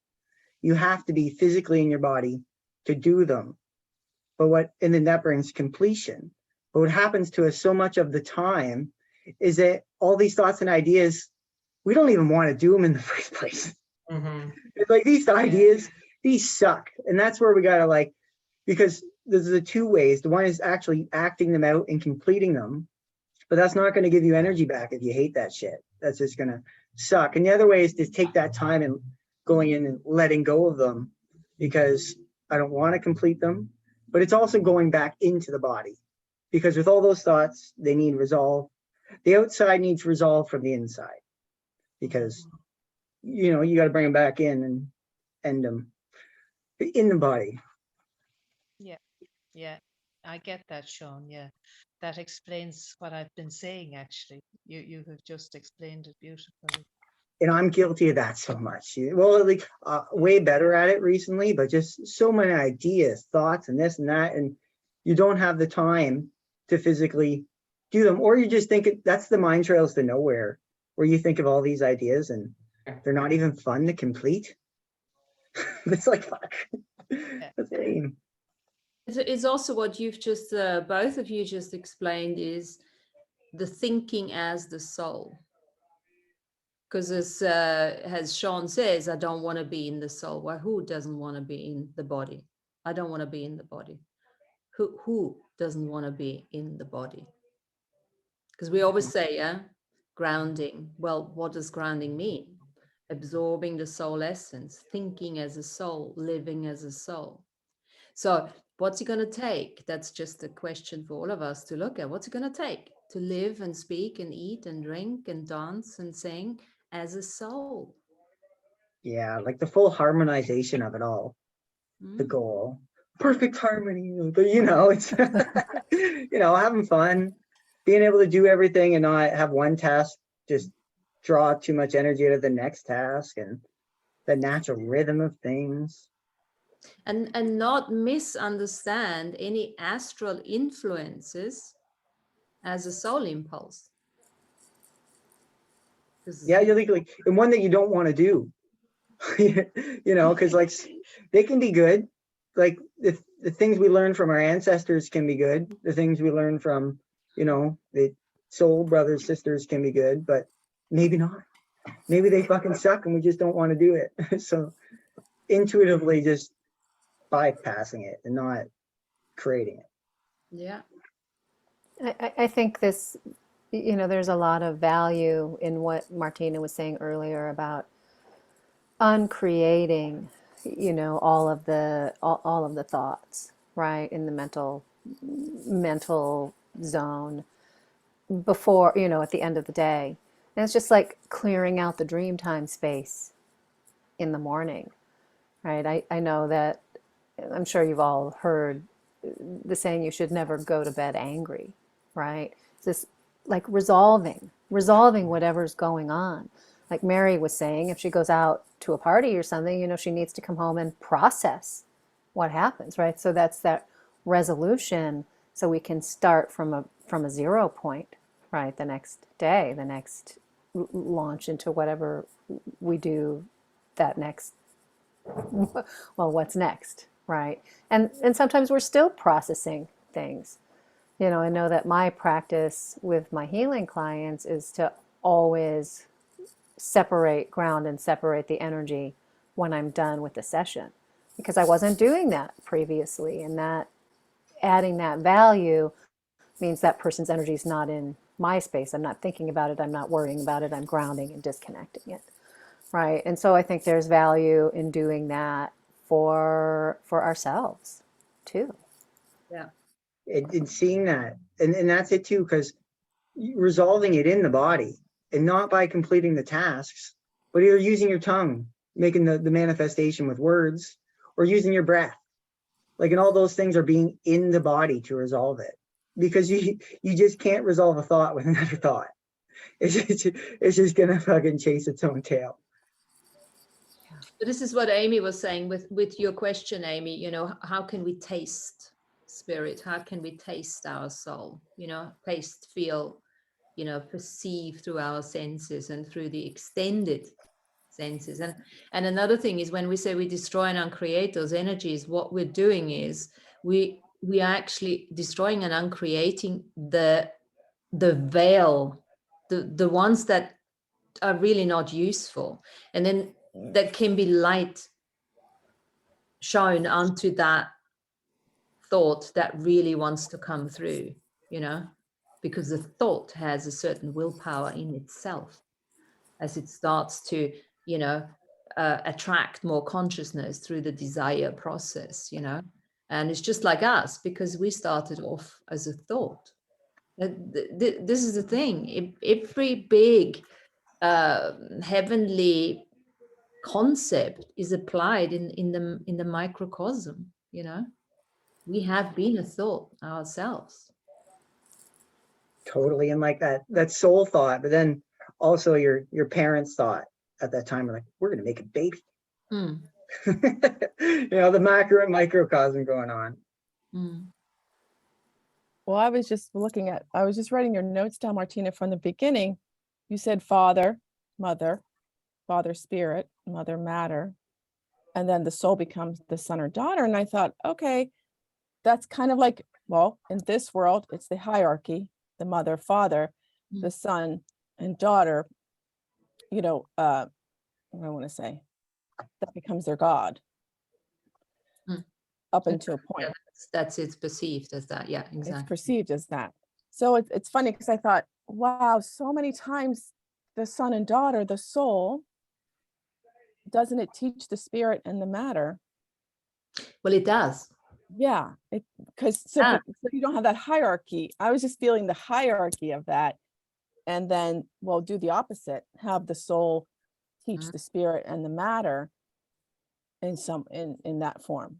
you have to be physically in your body to do them. And then that brings completion. But what happens to us so much of the time is that all these thoughts and ideas, we don't even want to do them in the first place. Mm-hmm. It's like, these ideas, these suck. And that's where we got to, like, because there's the 2 ways. The one is actually acting them out and completing them, but that's not going to give you energy back if you hate that shit. That's just going to suck. And the other way is to take that time and going in and letting go of them, because I don't want to complete them, but it's also going back into the body, because with all those thoughts, they need resolve. The outside needs resolve from the inside, because, you know, you got to bring them back in and end them in the body. Yeah, I get that, Sean. Yeah, that explains what I've been saying, actually. You have just explained it beautifully. And I'm guilty of that so much. Well, like way better at it recently, but just so many ideas, thoughts, and this and that, and you don't have the time to physically do them, or you just think that's the mind trails to nowhere, where you think of all these ideas and they're not even fun to complete. It's like, fuck. That's the aim. It's also what you've just, both of you just explained, is the thinking as the soul. Because as Sean says, I don't want to be in the soul. Well, who doesn't want to be in the body? I don't want to be in the body. Who doesn't want to be in the body? Because we always say, grounding. Well, what does grounding mean? Absorbing the soul essence, thinking as a soul, living as a soul. So what's it going to take? That's just a question for all of us to look at. What's it going to take to live and speak and eat and drink and dance and sing as a soul? Yeah, like the full harmonization of it all. The goal. Perfect harmony. But, you know, it's, you know, having fun, being able to do everything and not have one task just draw too much energy out of the next task, and the natural rhythm of things. And not misunderstand any astral influences as a soul impulse. Yeah, you're like, and one that you don't want to do. You know, because like they can be good. Like the things we learn from our ancestors can be good. The things we learn from, you know, the soul brothers, sisters can be good, but maybe not. Maybe they fucking suck and we just don't want to do it. So intuitively just bypassing it and not creating it. Yeah. I think this, you know, there's a lot of value in what Martina was saying earlier about uncreating, all of the thoughts, right, in the mental zone before, at the end of the day. And it's just like clearing out the dream time space in the morning, right? I know that, I'm sure you've all heard the saying, you should never go to bed angry, right? It's this like resolving whatever's going on. Like Mary was saying, if she goes out to a party or something, she needs to come home and process what happens, right? So that's that resolution, so we can start from a 0 point, right? The next day, the next launch into whatever we do that next, well, what's next, right? And sometimes we're still processing things. I know that my practice with my healing clients is to always ground and separate the energy when I'm done with the session, because I wasn't doing that previously. And that adding that value means that person's energy is not in my space. I'm not thinking about it. I'm not worrying about it. I'm grounding and disconnecting it. Right. And so I think there's value in doing that for ourselves too. Yeah. And seeing that, and that's it too, because resolving it in the body and not by completing the tasks, but either using your tongue, making the manifestation with words, or using your breath. Like, and all those things are being in the body to resolve it, because you just can't resolve a thought with another thought. It's just gonna fucking chase its own tail. But this is what Amy was saying with your question, Amy, how can we taste spirit? How can we taste our soul? Taste, feel, perceive through our senses and through the extended senses. And another thing is, when we say we destroy and uncreate those energies, what we're doing is we are actually destroying and uncreating the veil, the ones that are really not useful. And then that can be light shown onto that thought that really wants to come through, because the thought has a certain willpower in itself as it starts to, attract more consciousness through the desire process, and it's just like us, because we started off as a thought. This is the thing. Every big heavenly concept is applied in the microcosm. We have been a thought ourselves. Totally. And like that soul thought, but then also your parents thought at that time, like, we're gonna make a baby. The macro and microcosm going on. Well, I was just writing your notes down, Martina, from the beginning. You said father, mother, father spirit, mother matter, and then the soul becomes the son or daughter. And I thought, okay, that's kind of like, well, in this world, it's the hierarchy, the mother, father, the son and daughter, what do I want to say? That becomes their God. Up until a point. That's it's perceived as that. Yeah, exactly. It's perceived as that. So it's funny, because I thought, wow, so many times the son and daughter, the soul, doesn't it teach the spirit and the matter? Well, it does. Yeah, because so you don't have that hierarchy. I was just feeling the hierarchy of that, and then do the opposite. Have the soul teach the spirit and the matter in that form.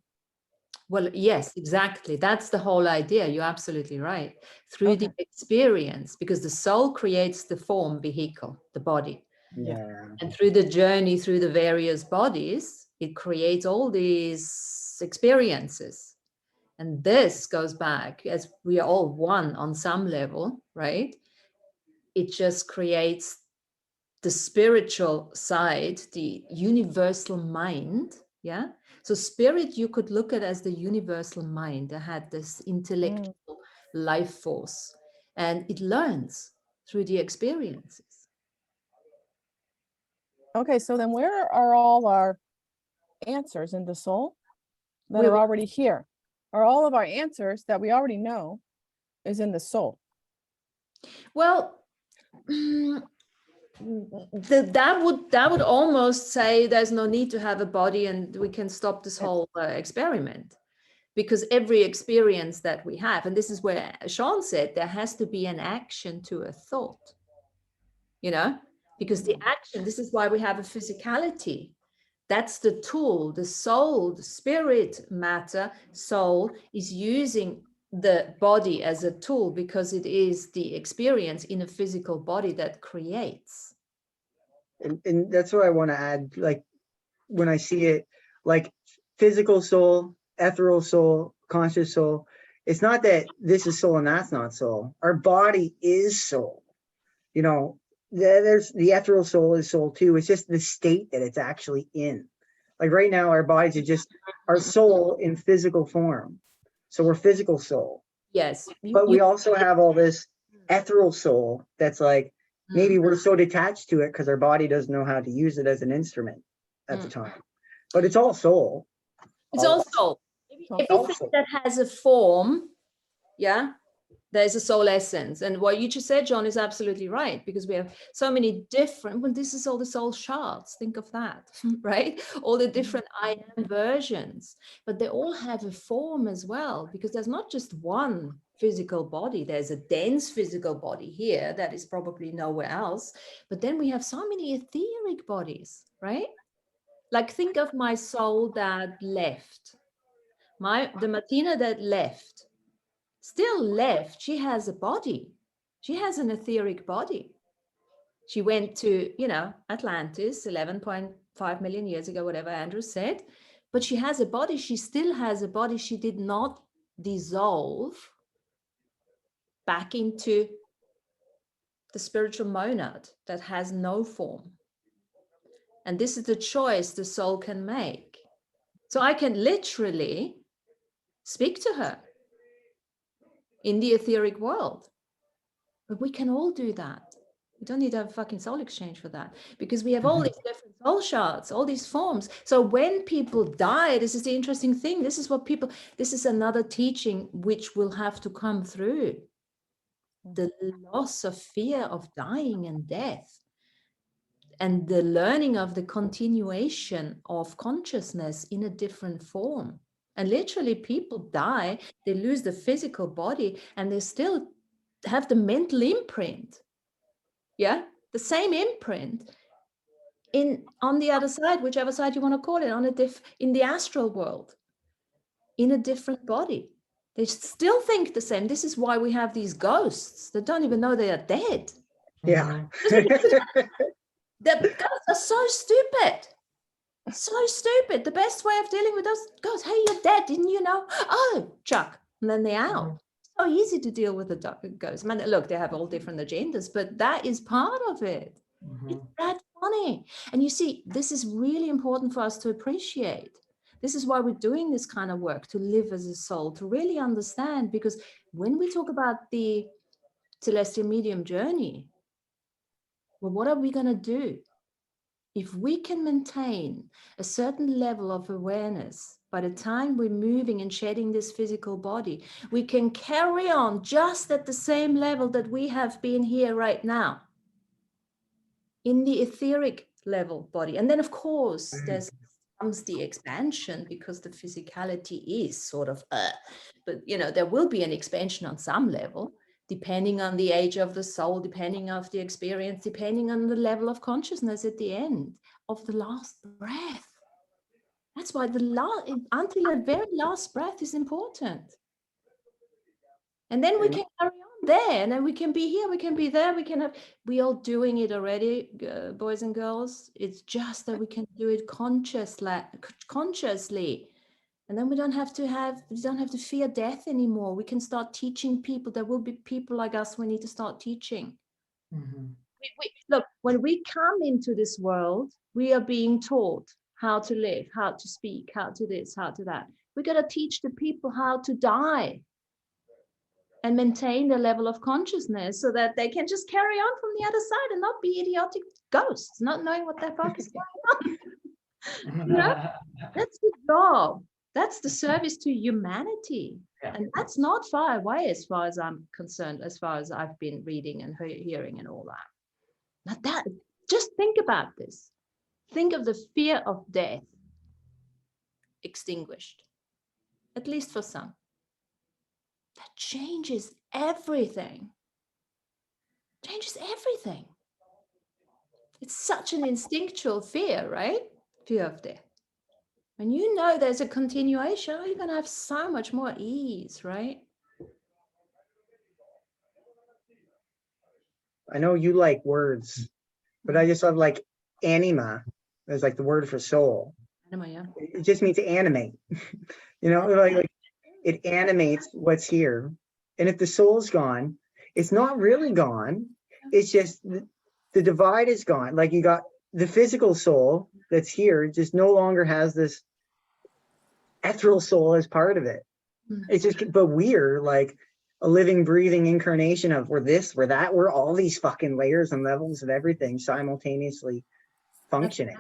Well, yes, exactly. That's the whole idea. You're absolutely right. Through the experience, because the soul creates the form vehicle, the body. Yeah. And through the journey, through the various bodies, it creates all these experiences. And this goes back, as we are all one on some level, right? It just creates the spiritual side, the universal mind. Yeah. So spirit, you could look at as the universal mind that had this intellectual life force, and it learns through the experiences. Okay, so then where are all our answers in the soul that are already here? Are all of our answers that we already know is in the soul? Well, that would almost say there's no need to have a body and we can stop this whole experiment, because every experience that we have, and this is where Sean said there has to be an action to a thought, you know, because the action, this is why we have a physicality. That's the tool. The soul, the spirit, matter, soul is using the body as a tool because it is the experience in a physical body that creates. And that's what I want to add. Like when I see it, like physical soul, ethereal soul, conscious soul, it's not that this is soul and that's not soul. Our body is soul. You know, there's the ethereal soul is soul too. It's just the state that it's actually in. Like right now, our bodies are just our soul in physical form. So we're physical soul. Yes. But we also have all this ethereal soul that's like, maybe we're so detached to it because our body doesn't know how to use it as an instrument at the time. But it's all soul. It's all soul. Everything that has a form, yeah, there's a soul essence. And what you just said, John, is absolutely right, because we have so many different, well, this is all the soul shards, think of that, right? All the different I am versions, but they all have a form as well, because there's not just one physical body. There's a dense physical body here that is probably nowhere else. But then we have so many etheric bodies, right? Like think of my soul that left, the Martina that left, still left. She has a body. She has an etheric body. She went to, you know, Atlantis 11.5 million years ago, whatever Andrew said, but she has a body. She still has a body. She did not dissolve back into the spiritual monad that has no form. And this is the choice the soul can make. So I can literally speak to her in the etheric world. But we can all do that. We don't need to have a fucking soul exchange for that, because we have all these different soul shards, all these forms. So when people die, this is the interesting thing. This is another teaching which will have to come through. The loss of fear of dying and death, and the learning of the continuation of consciousness in a different form. And literally people die, they lose the physical body, and they still have the mental imprint. Yeah, the same imprint on the other side, whichever side you want to call it, in the astral world, in a different body. They still think the same. This is why we have these ghosts that don't even know they are dead. Yeah. The ghosts are so stupid. So stupid. The best way of dealing with those ghosts, hey, you're dead, didn't you know? Oh, Chuck. And then they're out. So easy to deal with the ghosts. Man, look, they have all different agendas, but that is part of it. It's that funny. And you see, this is really important for us to appreciate. This is why we're doing this kind of work, to live as a soul, to really understand, because when we talk about the celestial medium journey, well, what are we going to do? If we can maintain a certain level of awareness, by the time we're moving and shedding this physical body, we can carry on just at the same level that we have been here right now, in the etheric level body. And then, of course, comes the expansion, because the physicality is sort of, but you know, there will be an expansion on some level, depending on the age of the soul, depending on the experience, depending on the level of consciousness at the end of the last breath. That's why until the very last breath is important. And then we can carry on there, and then we can be here, we can be there, we all doing it already, boys and girls. It's just that we can do it consciously. And then we don't have to fear death anymore. We can start teaching people. There will be people like us. We need to start teaching. Look, when we come into this world, we are being taught how to live, how to speak, how to this, how to that. We got to teach the people how to die and maintain the level of consciousness so that they can just carry on from the other side and not be idiotic ghosts, not knowing what the fuck is going on. You know? That's the job. That's the service to humanity. And that's not far away as far as I'm concerned, as far as I've been reading and hearing and all that. Now that, just think about this. Think of the fear of death extinguished, at least for some. That changes everything. Changes everything. It's such an instinctual fear, right? Fear of death. When you know there's a continuation, you're going to have so much more ease, right? I know you like words, but I just love like anima. It's like the word for soul. Anima, yeah. It just means to animate. You know, like it animates what's here. And if the soul's gone, it's not really gone. It's just the divide is gone. Like you got the physical soul that's here, just no longer has this ethereal soul as part of it. It's just, but we're like a living, breathing incarnation of we're this, we're that, we're all these fucking layers and levels of everything simultaneously functioning.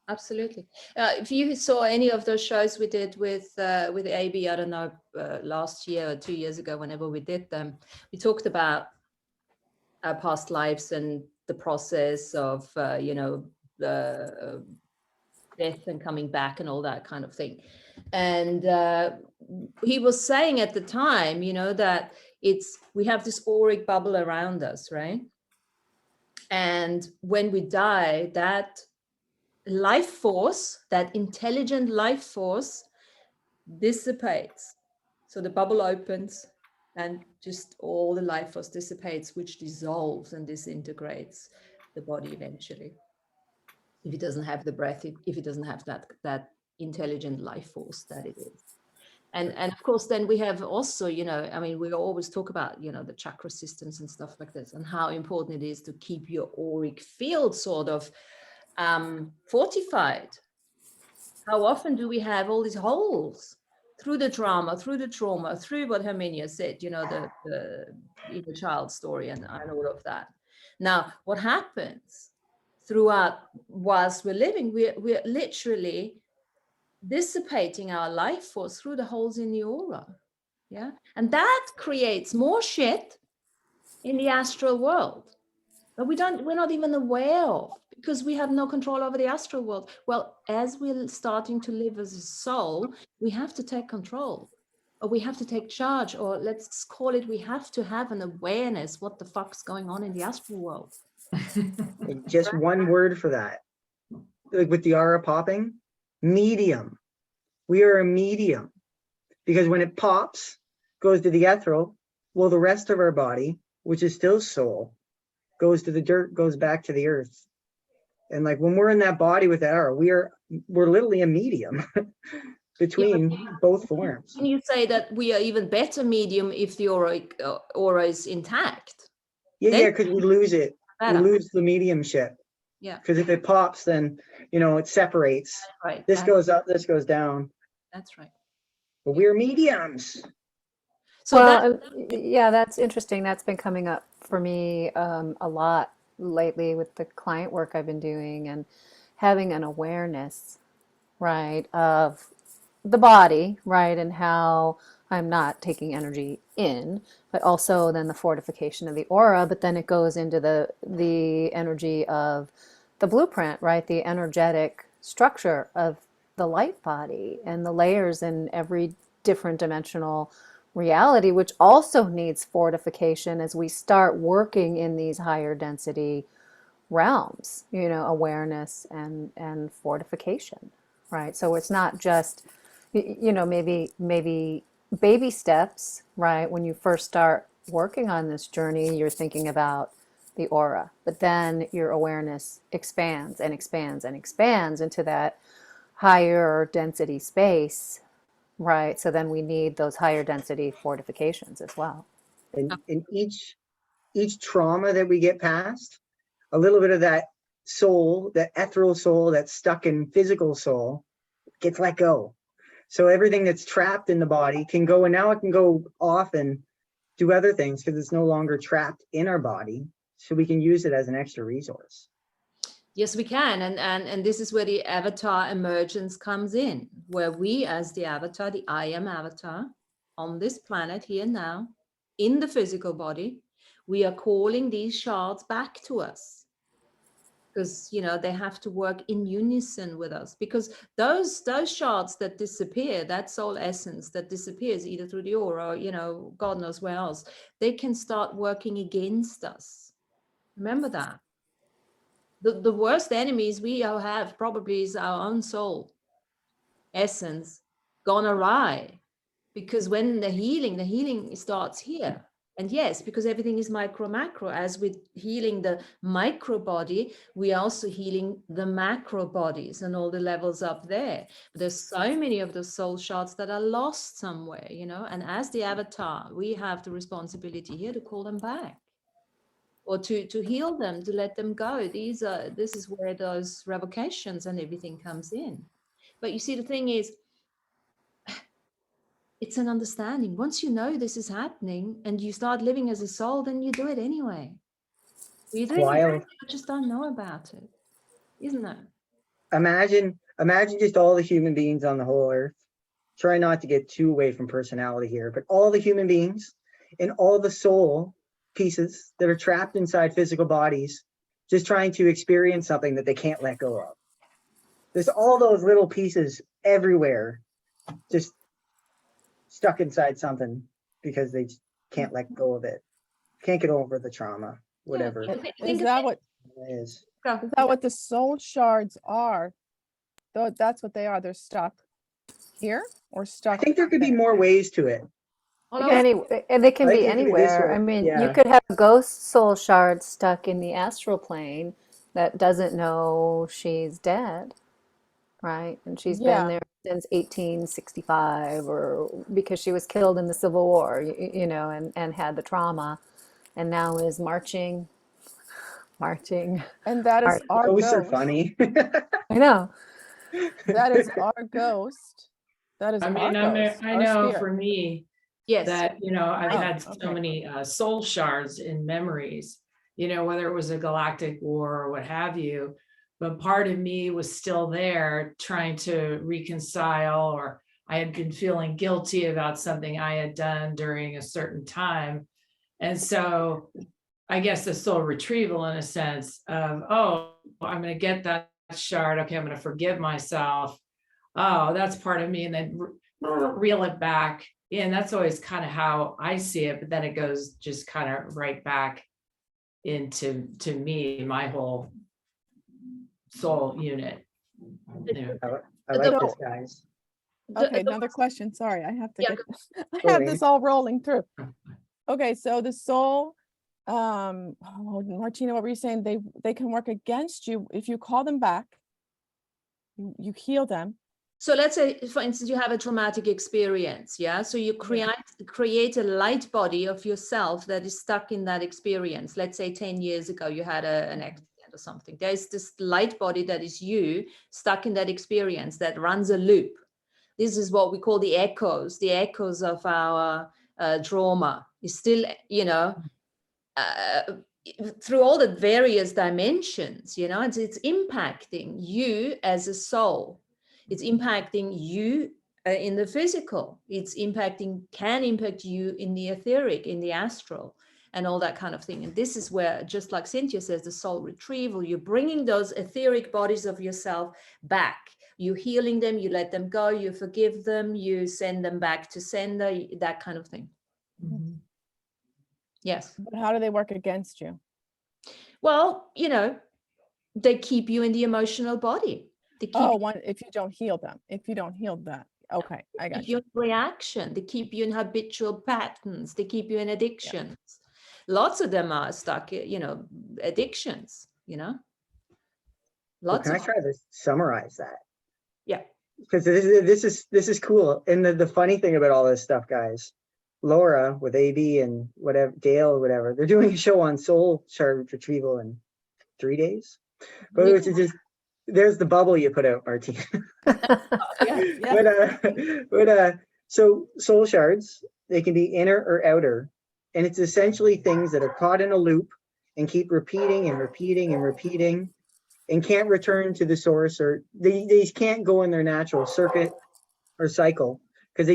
Absolutely. If you saw any of those shows we did with AB, I don't know, last year or 2 years ago, whenever we did them, we talked about our past lives and the process of, death and coming back and all that kind of thing. And he was saying at the time, that we have this auric bubble around us, right? And when we die, that life force, that intelligent life force, dissipates. So the bubble opens and just all the life force dissipates, which dissolves and disintegrates the body eventually. If it doesn't have the breath, if it doesn't have that intelligent life force that it is. And of course, then we have also, we always talk about, the chakra systems and stuff like this, and how important it is to keep your auric field sort of fortified. How often do we have all these holes through the trauma, through what Herminia said, the inner child story and all of that. Now, what happens throughout whilst we're living, we're literally dissipating our life force through the holes in the aura. Yeah. And that creates more shit in the astral world. But we're not even aware of, because we have no control over the astral world. Well, as we're starting to live as a soul, we have to take control, or we have to take charge, or let's call it, we have to have an awareness what the fuck's going on in the astral world. Just one word for that. Like with the aura popping, medium. We are a medium, because when it pops, goes to the ethereal, well, the rest of our body, which is still soul, goes to the dirt, goes back to the earth. And like when we're in that body with that aura, we're literally a medium between both forms. Can you say that we are even better medium if the aura is intact? Yeah, because we lose it. Better. We lose the mediumship. Yeah. Because if it pops, then it separates. Right. This goes up, this goes down. That's right. But we're mediums. So yeah, that's interesting. That's been coming up for me a lot lately with the client work I've been doing, and having an awareness, right, of the body, right, and how I'm not taking energy in, but also then the fortification of the aura. But then it goes into the energy of the blueprint, right, the energetic structure of the light body and the layers in every different dimensional reality, which also needs fortification as we start working in these higher density realms, awareness and fortification, right? So it's not just, maybe baby steps, right? When you first start working on this journey, you're thinking about the aura, but then your awareness expands and expands and expands into that higher density space. Right. So then we need those higher density fortifications as well. And in each trauma that we get past, a little bit of that soul, that ethereal soul that's stuck in physical soul, gets let go. So everything that's trapped in the body can go, and now it can go off and do other things because it's no longer trapped in our body. So we can use it as an extra resource. Yes, we can. And this is where the avatar emergence comes in, where we as the avatar, the I am avatar on this planet here now, in the physical body, we are calling these shards back to us. because they have to work in unison with us, because those shards that disappear, that soul essence that disappears either through the aura or God knows where else, they can start working against us. Remember that. The worst enemies we all have probably is our own soul essence gone awry, because when the healing starts here. And yes, because everything is micro macro, as with healing the micro body, we are also healing the macro bodies and all the levels up there. But there's so many of those soul shards that are lost somewhere, and as the avatar, we have the responsibility here to call them back, or to heal them, to let them go. This is where those revocations and everything comes in. But you see, the thing is, it's an understanding. Once you know this is happening and you start living as a soul, then you do it anyway. You do it anyway, Wild. you just don't know about it, isn't it? Imagine just all the human beings on the whole earth. Try not to get too away from personality here, but all the human beings and all the soul pieces that are trapped inside physical bodies, just trying to experience something that they can't let go of. There's all those little pieces everywhere, just stuck inside something because they just can't let go of it. Can't get over the trauma, whatever it Is that what is. is that what the soul shards are? Though that's what they are. They're stuck here or I stuck. think there could be there? more ways to it. And they can I be think it could be this anywhere. way, I mean, you yeah. could have a ghost soul shard stuck in the astral plane that doesn't know she's dead, right? And she's been Yeah. there since 1865, or because she was killed in the Civil War, and had the trauma, and now is marching. And that is our Ghosts are ghost. funny. I know. That is our ghost. That is I our mean, ghost. I our know spirit. for me Yes. that, I've Oh, had so okay. many soul shards in memories, whether it was a galactic war or what have you, but part of me was still there trying to reconcile, or I had been feeling guilty about something I had done during a certain time. And so I guess the soul retrieval, in a sense of, oh, I'm going to get that shard. Okay, I'm going to forgive myself. Oh, that's part of me. And then reel it back in. That's always kind of how I see it. But then it goes just kind of right back into me, my whole soul unit. Yeah. I like this, guys. Okay, another question. Sorry, I have to Yeah, get I go have ahead. this all rolling through. Okay, so the soul, Martina, what were you saying? They can work against you if you call them back. You heal them. So let's say, for instance, you have a traumatic experience, yeah? So you create a light body of yourself that is stuck in that experience. Let's say 10 years ago, you had an accident or something. There's this light body that is you stuck in that experience that runs a loop. This is what we call the echoes of our trauma. Is still, through all the various dimensions, it's impacting you as a soul. It's impacting you in the physical. Can impact you in the etheric, in the astral, and all that kind of thing. And this is where, just like Cynthia says, the soul retrieval, you're bringing those etheric bodies of yourself back. You healing them, you let them go, you forgive them, you send them back to sender, that kind of thing. Mhm. Yes. But how do they work against you? Well, they keep you in the emotional body. They keep If you don't heal them. If you don't heal that. Okay, I got you in reaction. They keep you in habitual patterns. They keep you in addictions. Lots of them are stuck, addictions, So Lots can I of try to summarize that? Yeah. Because this is cool. And the funny thing about all this stuff, guys, Laura with AB and whatever, Dale or whatever, they're doing a show on soul shard retrieval in 3 days. But Yeah. which is just, there's the bubble you put out, Martina. Yeah. But so soul shards, they can be inner or outer, and it's essentially things that are caught in a loop and keep repeating and repeating and repeating and can't return to the source, or they can't go in their natural circuit or cycle because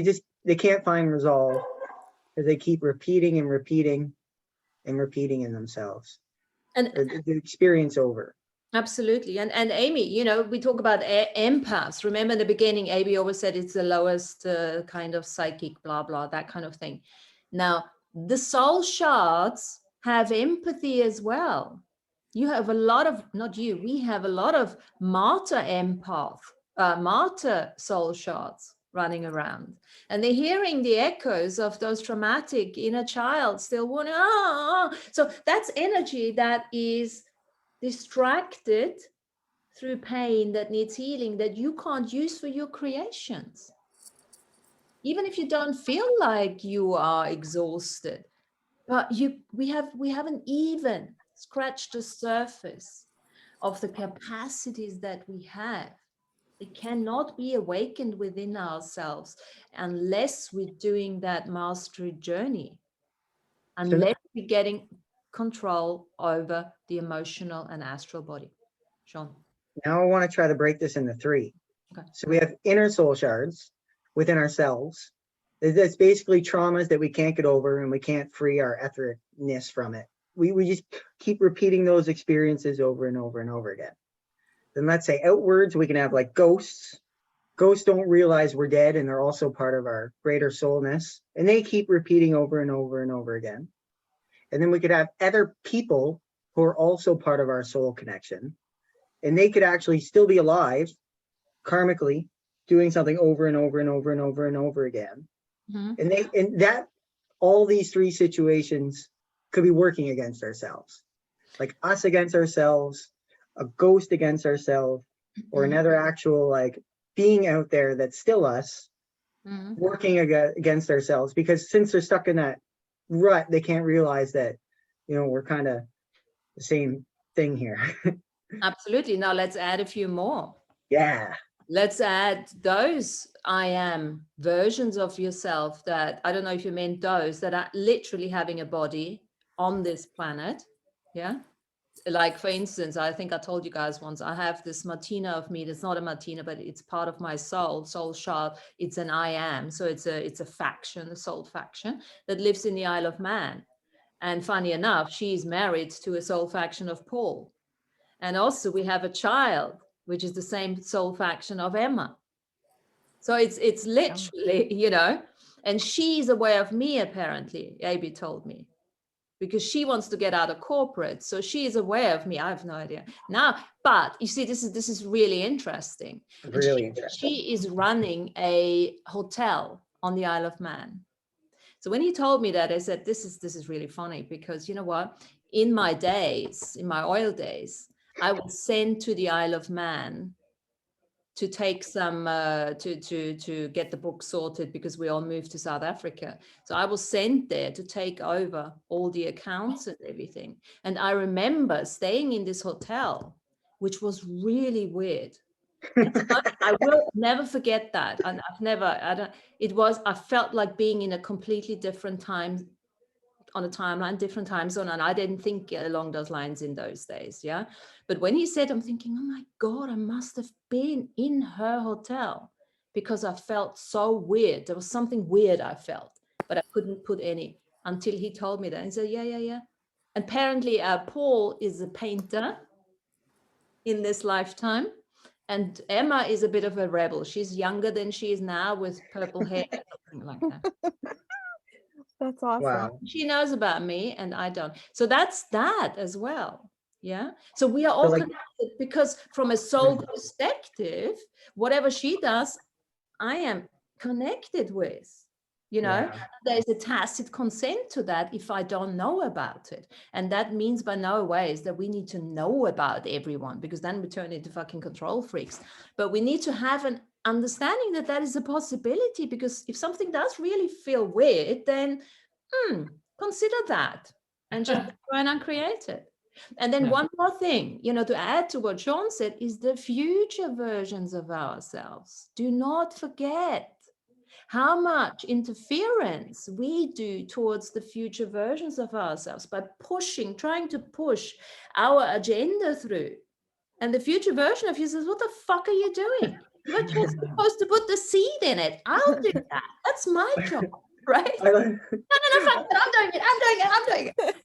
they can't find resolve because they keep repeating and repeating and repeating in themselves. And the experience over. Absolutely. And Amy, we talk about empaths. Remember in the beginning, Amy always said it's the lowest kind of psychic, blah, blah, that kind of thing. Now, the soul shards have empathy as well. You have a lot of, not you, we have a lot of martyr soul shards running around. And they're hearing the echoes of those traumatic inner child still wanting, So that's energy that is distracted through pain that needs healing that you can't use for your creations. Even if you don't feel like you are exhausted, but we haven't even scratched the surface of the capacities that we have. They cannot be awakened within ourselves unless we're doing that mastery journey, unless we're getting control over the emotional and astral body. Sean. Now I want to try to break this into 3. Okay. So we have inner soul shards within ourselves. That's basically traumas that we can't get over and we can't free our etherness from it. We just keep repeating those experiences over and over and over again. Then let's say outwards, we can have like ghosts. Ghosts don't realize we're dead and they're also part of our greater soulness. And they keep repeating over and over and over again. And then we could have other people who are also part of our soul connection. And they could actually still be alive, karmically, doing something over and over and over and over and over again. Mm-hmm. And that all these 3 situations could be working against ourselves. Like us against ourselves, a ghost against ourselves, or another actual like being out there that's still us, working against ourselves. Because since they're stuck in that rut, they can't realize that, we're kind of the same thing here. Absolutely. Now let's add a few more. Yeah. Let's add those I am versions of yourself that, I don't know if you meant those that are literally having a body on this planet. Yeah. Like for instance, I think I told you guys once, I have this Martina of me. It's not a Martina, but it's part of my soul shard. It's an I am. So it's a faction, a soul faction that lives in the Isle of Man. And funny enough, she's married to a soul faction of Paul. And also we have a child, which is the same soul faction of Emma. So it's literally, and she's aware of me, apparently, Abby told me, because she wants to get out of corporate. So she is aware of me. I have no idea now, but you see, this is really interesting. Really interesting. She is running a hotel on the Isle of Man. So when he told me that, I said, this is really funny, because you know what? In my oil days, I was sent to the Isle of Man to take some to get the book sorted, because we all moved to South Africa. So I was sent there to take over all the accounts and everything. And I remember staying in this hotel, which was really weird. I will never forget that. And I felt like being in a completely different time, on a timeline, different time zone. And I didn't think along those lines in those days. Yeah. But when he said, I'm thinking, oh my God, I must have been in her hotel, because I felt so weird. There was something weird I felt, but I couldn't put any until he told me that. And he said, yeah. And apparently Paul is a painter in this lifetime. And Emma is a bit of a rebel. She's younger than she is now, with purple hair, something like that. That's awesome. Wow. She knows about me and I don't. So that's that as well. Yeah. So we are all connected, because from a soul perspective, whatever she does, I am connected with. There's a tacit consent to that if I don't know about it. And that means by no ways that we need to know about everyone, because then we turn into fucking control freaks. But we need to have an understanding that that is a possibility, because if something does really feel weird, then consider that and just try and uncreate it. And then one more thing, to add to what Sean said, is the future versions of ourselves. Do not forget how much interference we do towards the future versions of ourselves by trying to push our agenda through. And the future version of you says, what the fuck are you doing? You're just supposed to put the seed in it. I'll do that. That's my job, right? No, fuck that. I'm doing it.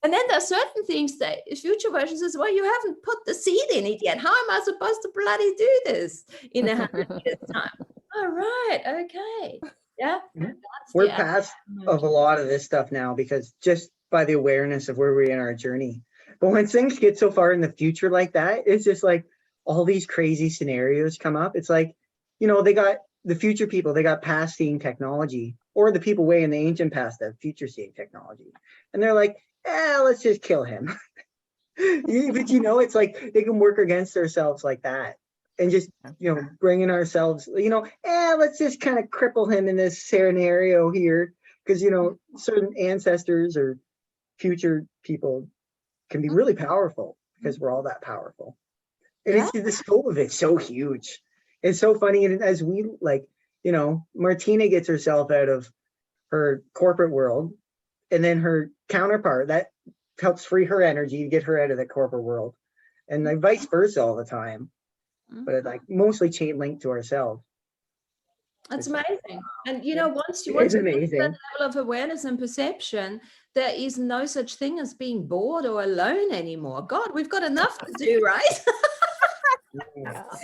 And then there are certain things that future versions says, well, you haven't put the seed in it yet. How am I supposed to bloody do this in 100 years time? All right, okay. Yeah. Mhm. That's We're the past of a lot of this stuff now because just by the awareness of where we're in our journey. But when things get so far in the future like that, it's just like all these crazy scenarios come up. It's like, they got the future people, they got past seeing technology, or the people way in the ancient past have future seeing technology. And they're like, let's just kill him. But it's like they can work against ourselves like that. And just, bringing ourselves, let's just kind of cripple him in this scenario here. Because, certain ancestors or future people can be really powerful because we're all that powerful. And it's the scope of it's so huge. It's so funny. And as we Martina gets herself out of her corporate world, and then her counterpart that helps free her energy to get her out of the corporate world, and like vice versa all the time. But it's like mostly chain linked to ourselves. That's It's amazing. And once you It's get to amazing. that level of awareness and perception, there is no such thing as being bored or alone anymore. God, we've got enough to do, right?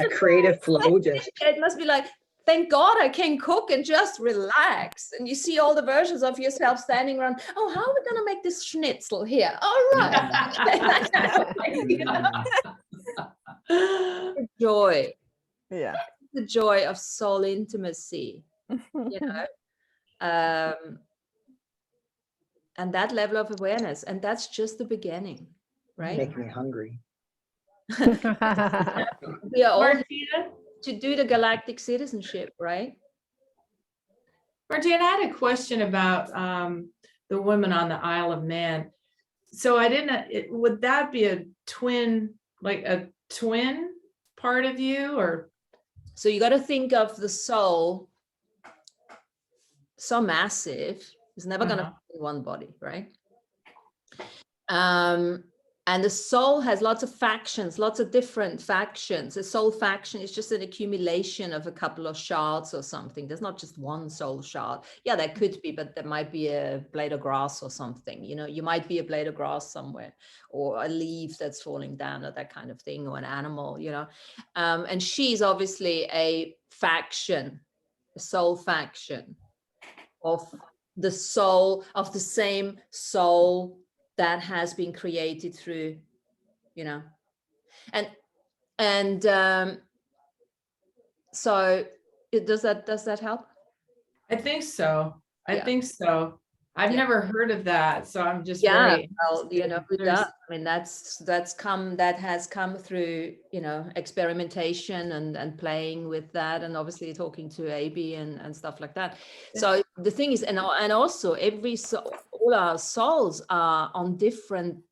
A creative flow just It must be like, thank God I can cook and just relax. And you see all the versions of yourself standing around. Oh, how are we going to make this schnitzel here? All right. The joy. Yeah. The joy of soul intimacy, and that level of awareness. And that's just the beginning, right? make me hungry. We are all Martina, to do the galactic citizenship, right? Martina, I had a question about the women on the Isle of Man. So I didn't, would that be a twin, like a twin part of you, or? So you got to think of the soul so massive, it's never going to fit in one body, right? And the soul has lots of factions, lots of different factions. A soul faction is just an accumulation of a couple of shards or something. There's not just one soul shard. Yeah, there could be, but there might be a blade of grass or something. You might be a blade of grass somewhere, or a leaf that's falling down, or that kind of thing, or an animal, And she's obviously a faction, a soul faction of the soul, of the same soul that has been created through, and so does that help? I think so. I Yeah. think so. I've Yeah. never heard of that, so I'm just Yeah, very well, interested. it does. I mean, that has come through, experimentation and playing with that, and obviously talking to AB and stuff like that. So the thing is, and also all our souls are on different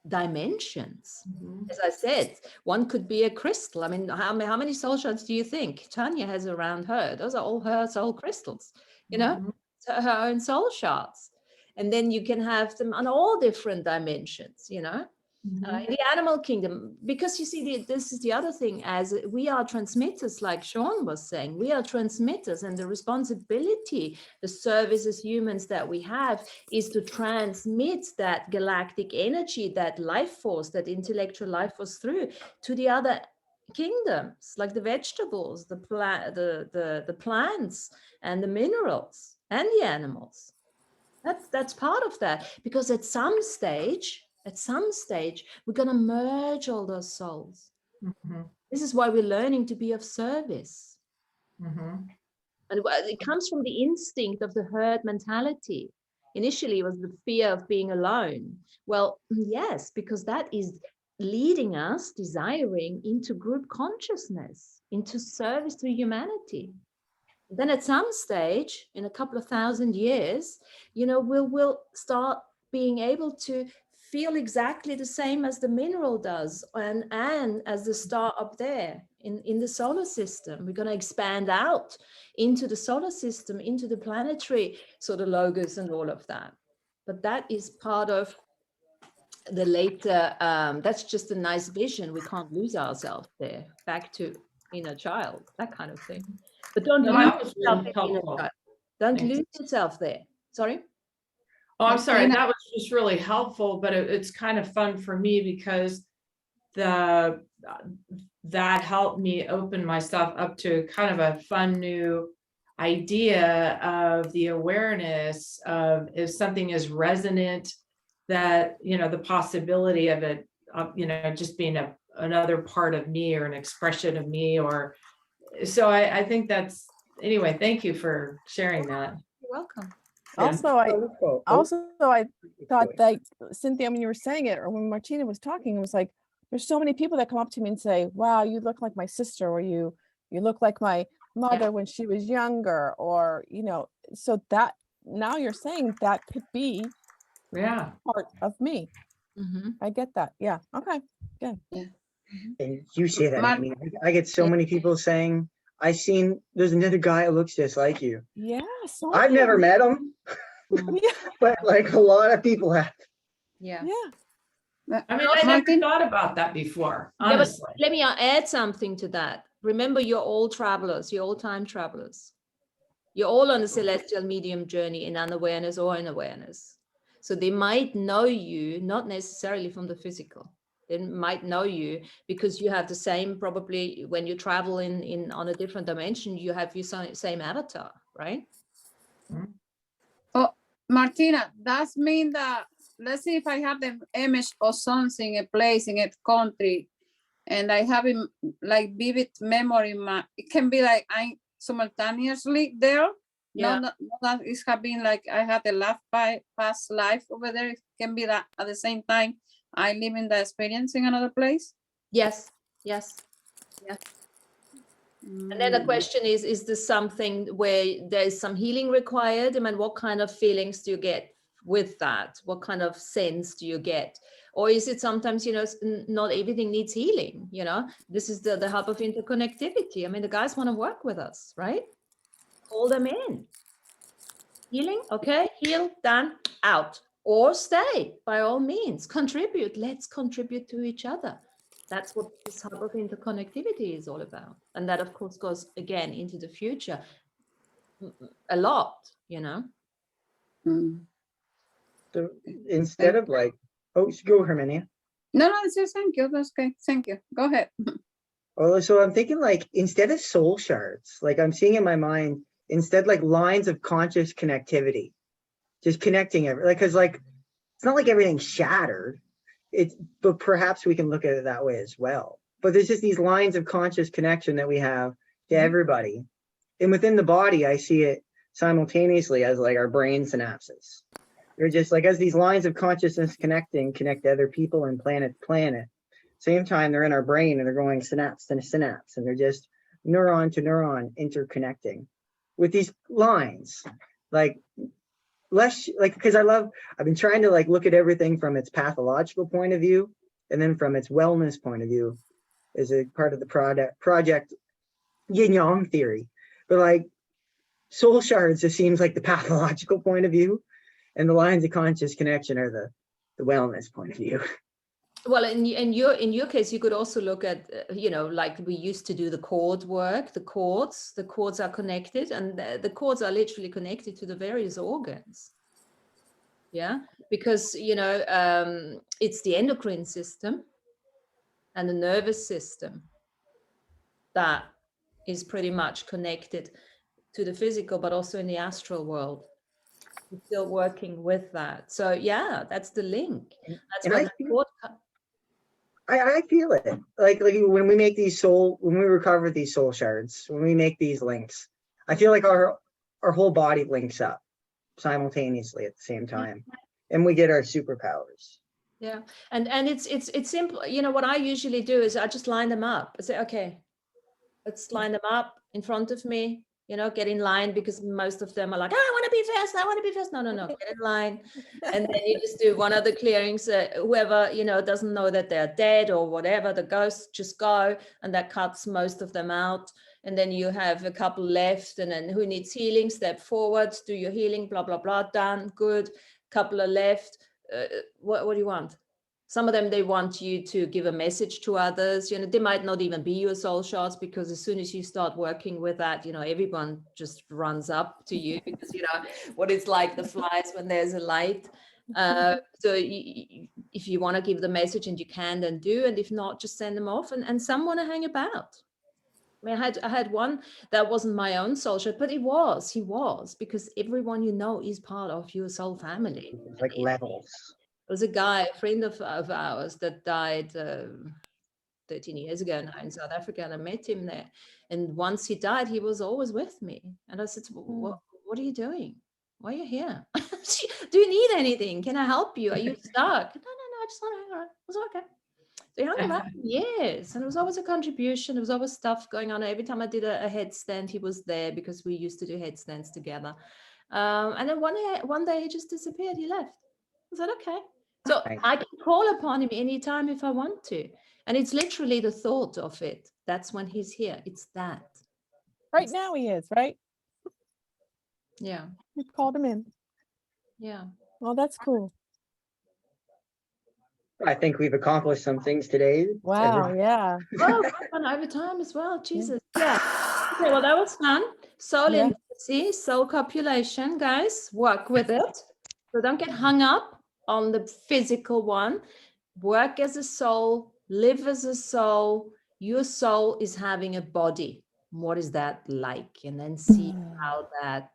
dimensions. As I said, one could be a crystal. I mean, how many soul shards do you think Tanya has around her? Those are all her soul crystals, her own soul shards. And then you can have them on all different dimensions, in the animal kingdom, because you see, this is the other thing, as we are transmitters, like Sean was saying, we are transmitters, and the responsibility, the service as humans that we have is to transmit that galactic energy, that life force, that intellectual life force through to the other kingdoms, like the vegetables, the plants and the minerals and the animals. That's part of that, because at some stage, we're going to merge all those souls. This is why we're learning to be of service. And it comes from the instinct of the herd mentality. Initially, it was the fear of being alone. Well, yes, because that is leading us, desiring into group consciousness, into service to humanity. Then at some stage, in a couple of 1,000 years, we'll start being able to feel exactly the same as the mineral does, and as the star up there in the solar system. We're going to expand out into the solar system, into the planetary sort of logos and all of that. But that is part of the later, that's just a nice vision. We can't lose ourselves there, back to inner child, that kind of thing. But don't No, lose that was yourself really in inner helpful. child. Don't Thanks. lose yourself there. Sorry? Oh, I'm sorry. Martina. That was just really helpful, but it's kind of fun for me because that helped me open myself up to kind of a fun new idea of the awareness of if something is resonant, that, the possibility of it, just being another part of me or an expression of me, or so I think that's, anyway, thank you for sharing that. You're welcome. Yeah. Also, I thought that, Cynthia, when you were saying it, or when Martina was talking, it was like, there's so many people that come up to me and say, wow, you look like my sister, or you look like my mother when she was younger, or, so that now you're saying that could be Yeah. part of me. Mhm. I get that. Yeah. Okay. Good. And you say that, Mar- Amy. I get so many people saying, there's another guy who looks just like you. Yeah. So I've many never of met him, them. Yeah. but like a lot of people have. Yeah. Yeah. I mean, I never Martin, thought about that before, Yeah, but honestly. let me add something to that. Remember, you're all travelers, you're all time travelers. You're all on a celestial medium journey in unawareness or in awareness. So they might know you, not necessarily from the physical. They might know you because you have the same, probably when you travel in on a different dimension, you have your same avatar, right? oh, Martina, does mean that, let's see if I have the image of something, a place in a country, and I have it like vivid memory, it can be like I'm simultaneously there. Yeah. Not that it's have been like I had a past life over there. It can be that at the same time I live in the experience in another place. Yes, yes. And then the question is this something where there's some healing required? I mean, what kind of feelings do you get with that? What kind of sense do you get? Or is it sometimes, not everything needs healing, This is the hub of interconnectivity. I mean, the guys want to work with us, right? Call them in. Healing, okay, heal, done, out. Or stay, by all means. Contribute. Let's contribute to each other. That's what this hub of interconnectivity is all about. And that, of course, goes again into the future a lot, So instead of like, go Herminia. No, it's just thank you. That's okay. Thank you. Go ahead. Oh, so I'm thinking like, instead of soul shards, like I'm seeing in my mind, instead like lines of conscious connectivity, just connecting because like, it's not like everything's shattered. But perhaps we can look at it that way as well. But there's just these lines of conscious connection that we have to everybody. And within the body, I see it simultaneously as like our brain synapses. They're just like, as these lines of consciousness connect to other people and planet to planet. Same time, they're in our brain and they're going synapse to synapse, and they're just neuron to neuron interconnecting with these lines. Like, less like, because I've been trying to like look at everything from its pathological point of view and then from its wellness point of view as a part of the project yin yang theory. But like soul shards, it seems like the pathological point of view, and the lines of conscious connection are the wellness point of view. Well, in your case, you could also look at, like we used to do the chord work, the chords are connected, and the chords are literally connected to the various organs. Yeah, because, it's the endocrine system and the nervous system that is pretty much connected to the physical, but also in the astral world. We're still working with that. So yeah, that's the link. That's what the chord. I feel it like when we recover these soul shards, when we make these links, I feel like our whole body links up simultaneously at the same time, and we get our superpowers. Yeah, and it's simple. What I usually do is I just line them up. I say, okay, let's line them up in front of me. Get in line, because most of them are like, I want to be first. I want to be first. No, get in line. And then you just do one of the clearings. Whoever, doesn't know that they're dead or whatever, the ghosts just go, and that cuts most of them out. And then you have a couple left, and then who needs healing, step forward, do your healing, blah, blah, blah, done, good. Couple are left. What do you want? Some of them, they want you to give a message to others. They might not even be your soul shots, because as soon as you start working with that, everyone just runs up to you, because what it's like, the flies when there's a light. So if you want to give the message, and you can, then do, and if not, just send them off, and some want to hang about. I mean, I had one that wasn't my own soul shot, but he was, because everyone is part of your soul family. It's like levels. There was a guy, a friend of ours, that died 13 years ago now in South Africa, and I met him there. And once he died, he was always with me. And I said, what are you doing? Why are you here? Do you need anything? Can I help you? Are you stuck? No, I just want to hang around. It was okay. So he hung around for years, and it was always a contribution. There was always stuff going on. Every time I did a headstand, he was there, because we used to do headstands together. And then one day he just disappeared. He left. I said, okay. So Right. I can call upon him anytime if I want to. And it's literally the thought of it. That's when he's here. It's that. Right now he is, right? Yeah. You called him in. Yeah. Well, that's cool. I think we've accomplished some things today. Wow, yeah. Oh, we've gone over time as well. Jesus. Yeah. Okay, well, that was fun. Soul Yeah. intimacy, soul copulation, guys. Work with it. So don't get hung up on the physical one. Work as a soul, live as a soul. Your soul is having a body. What is that like? And then see how that,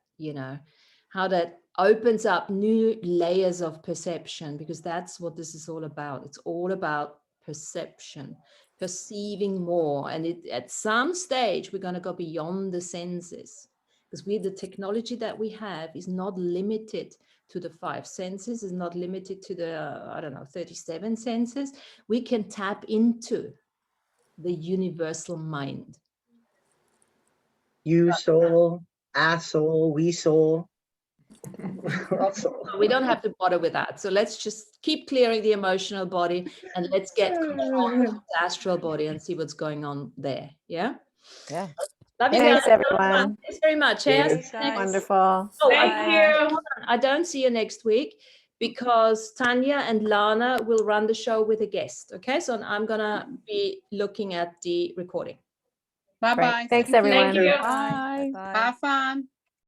how that opens up new layers of perception, because that's what this is all about. It's all about perception, perceiving more. And at some stage, we're going to go beyond the senses, because the technology that we have is not limited to the 5 senses, is not limited to the 37 senses. We can tap into the universal mind. You soul, I soul, we soul. We're all soul. We don't have to bother with that. So let's just keep clearing the emotional body, and let's get control of the astral body and see what's going on there. Yeah. Yeah. Love you Thanks, guys. everyone. Thanks very much. Yes. Guys. Wonderful. Oh, Thank you. I don't see you next week, because Tanya and Lana will run the show with a guest. Okay, so I'm gonna be looking at the recording. Bye-bye. Thanks, Thank you. everyone. Thank you. Bye. Bye. Have fun.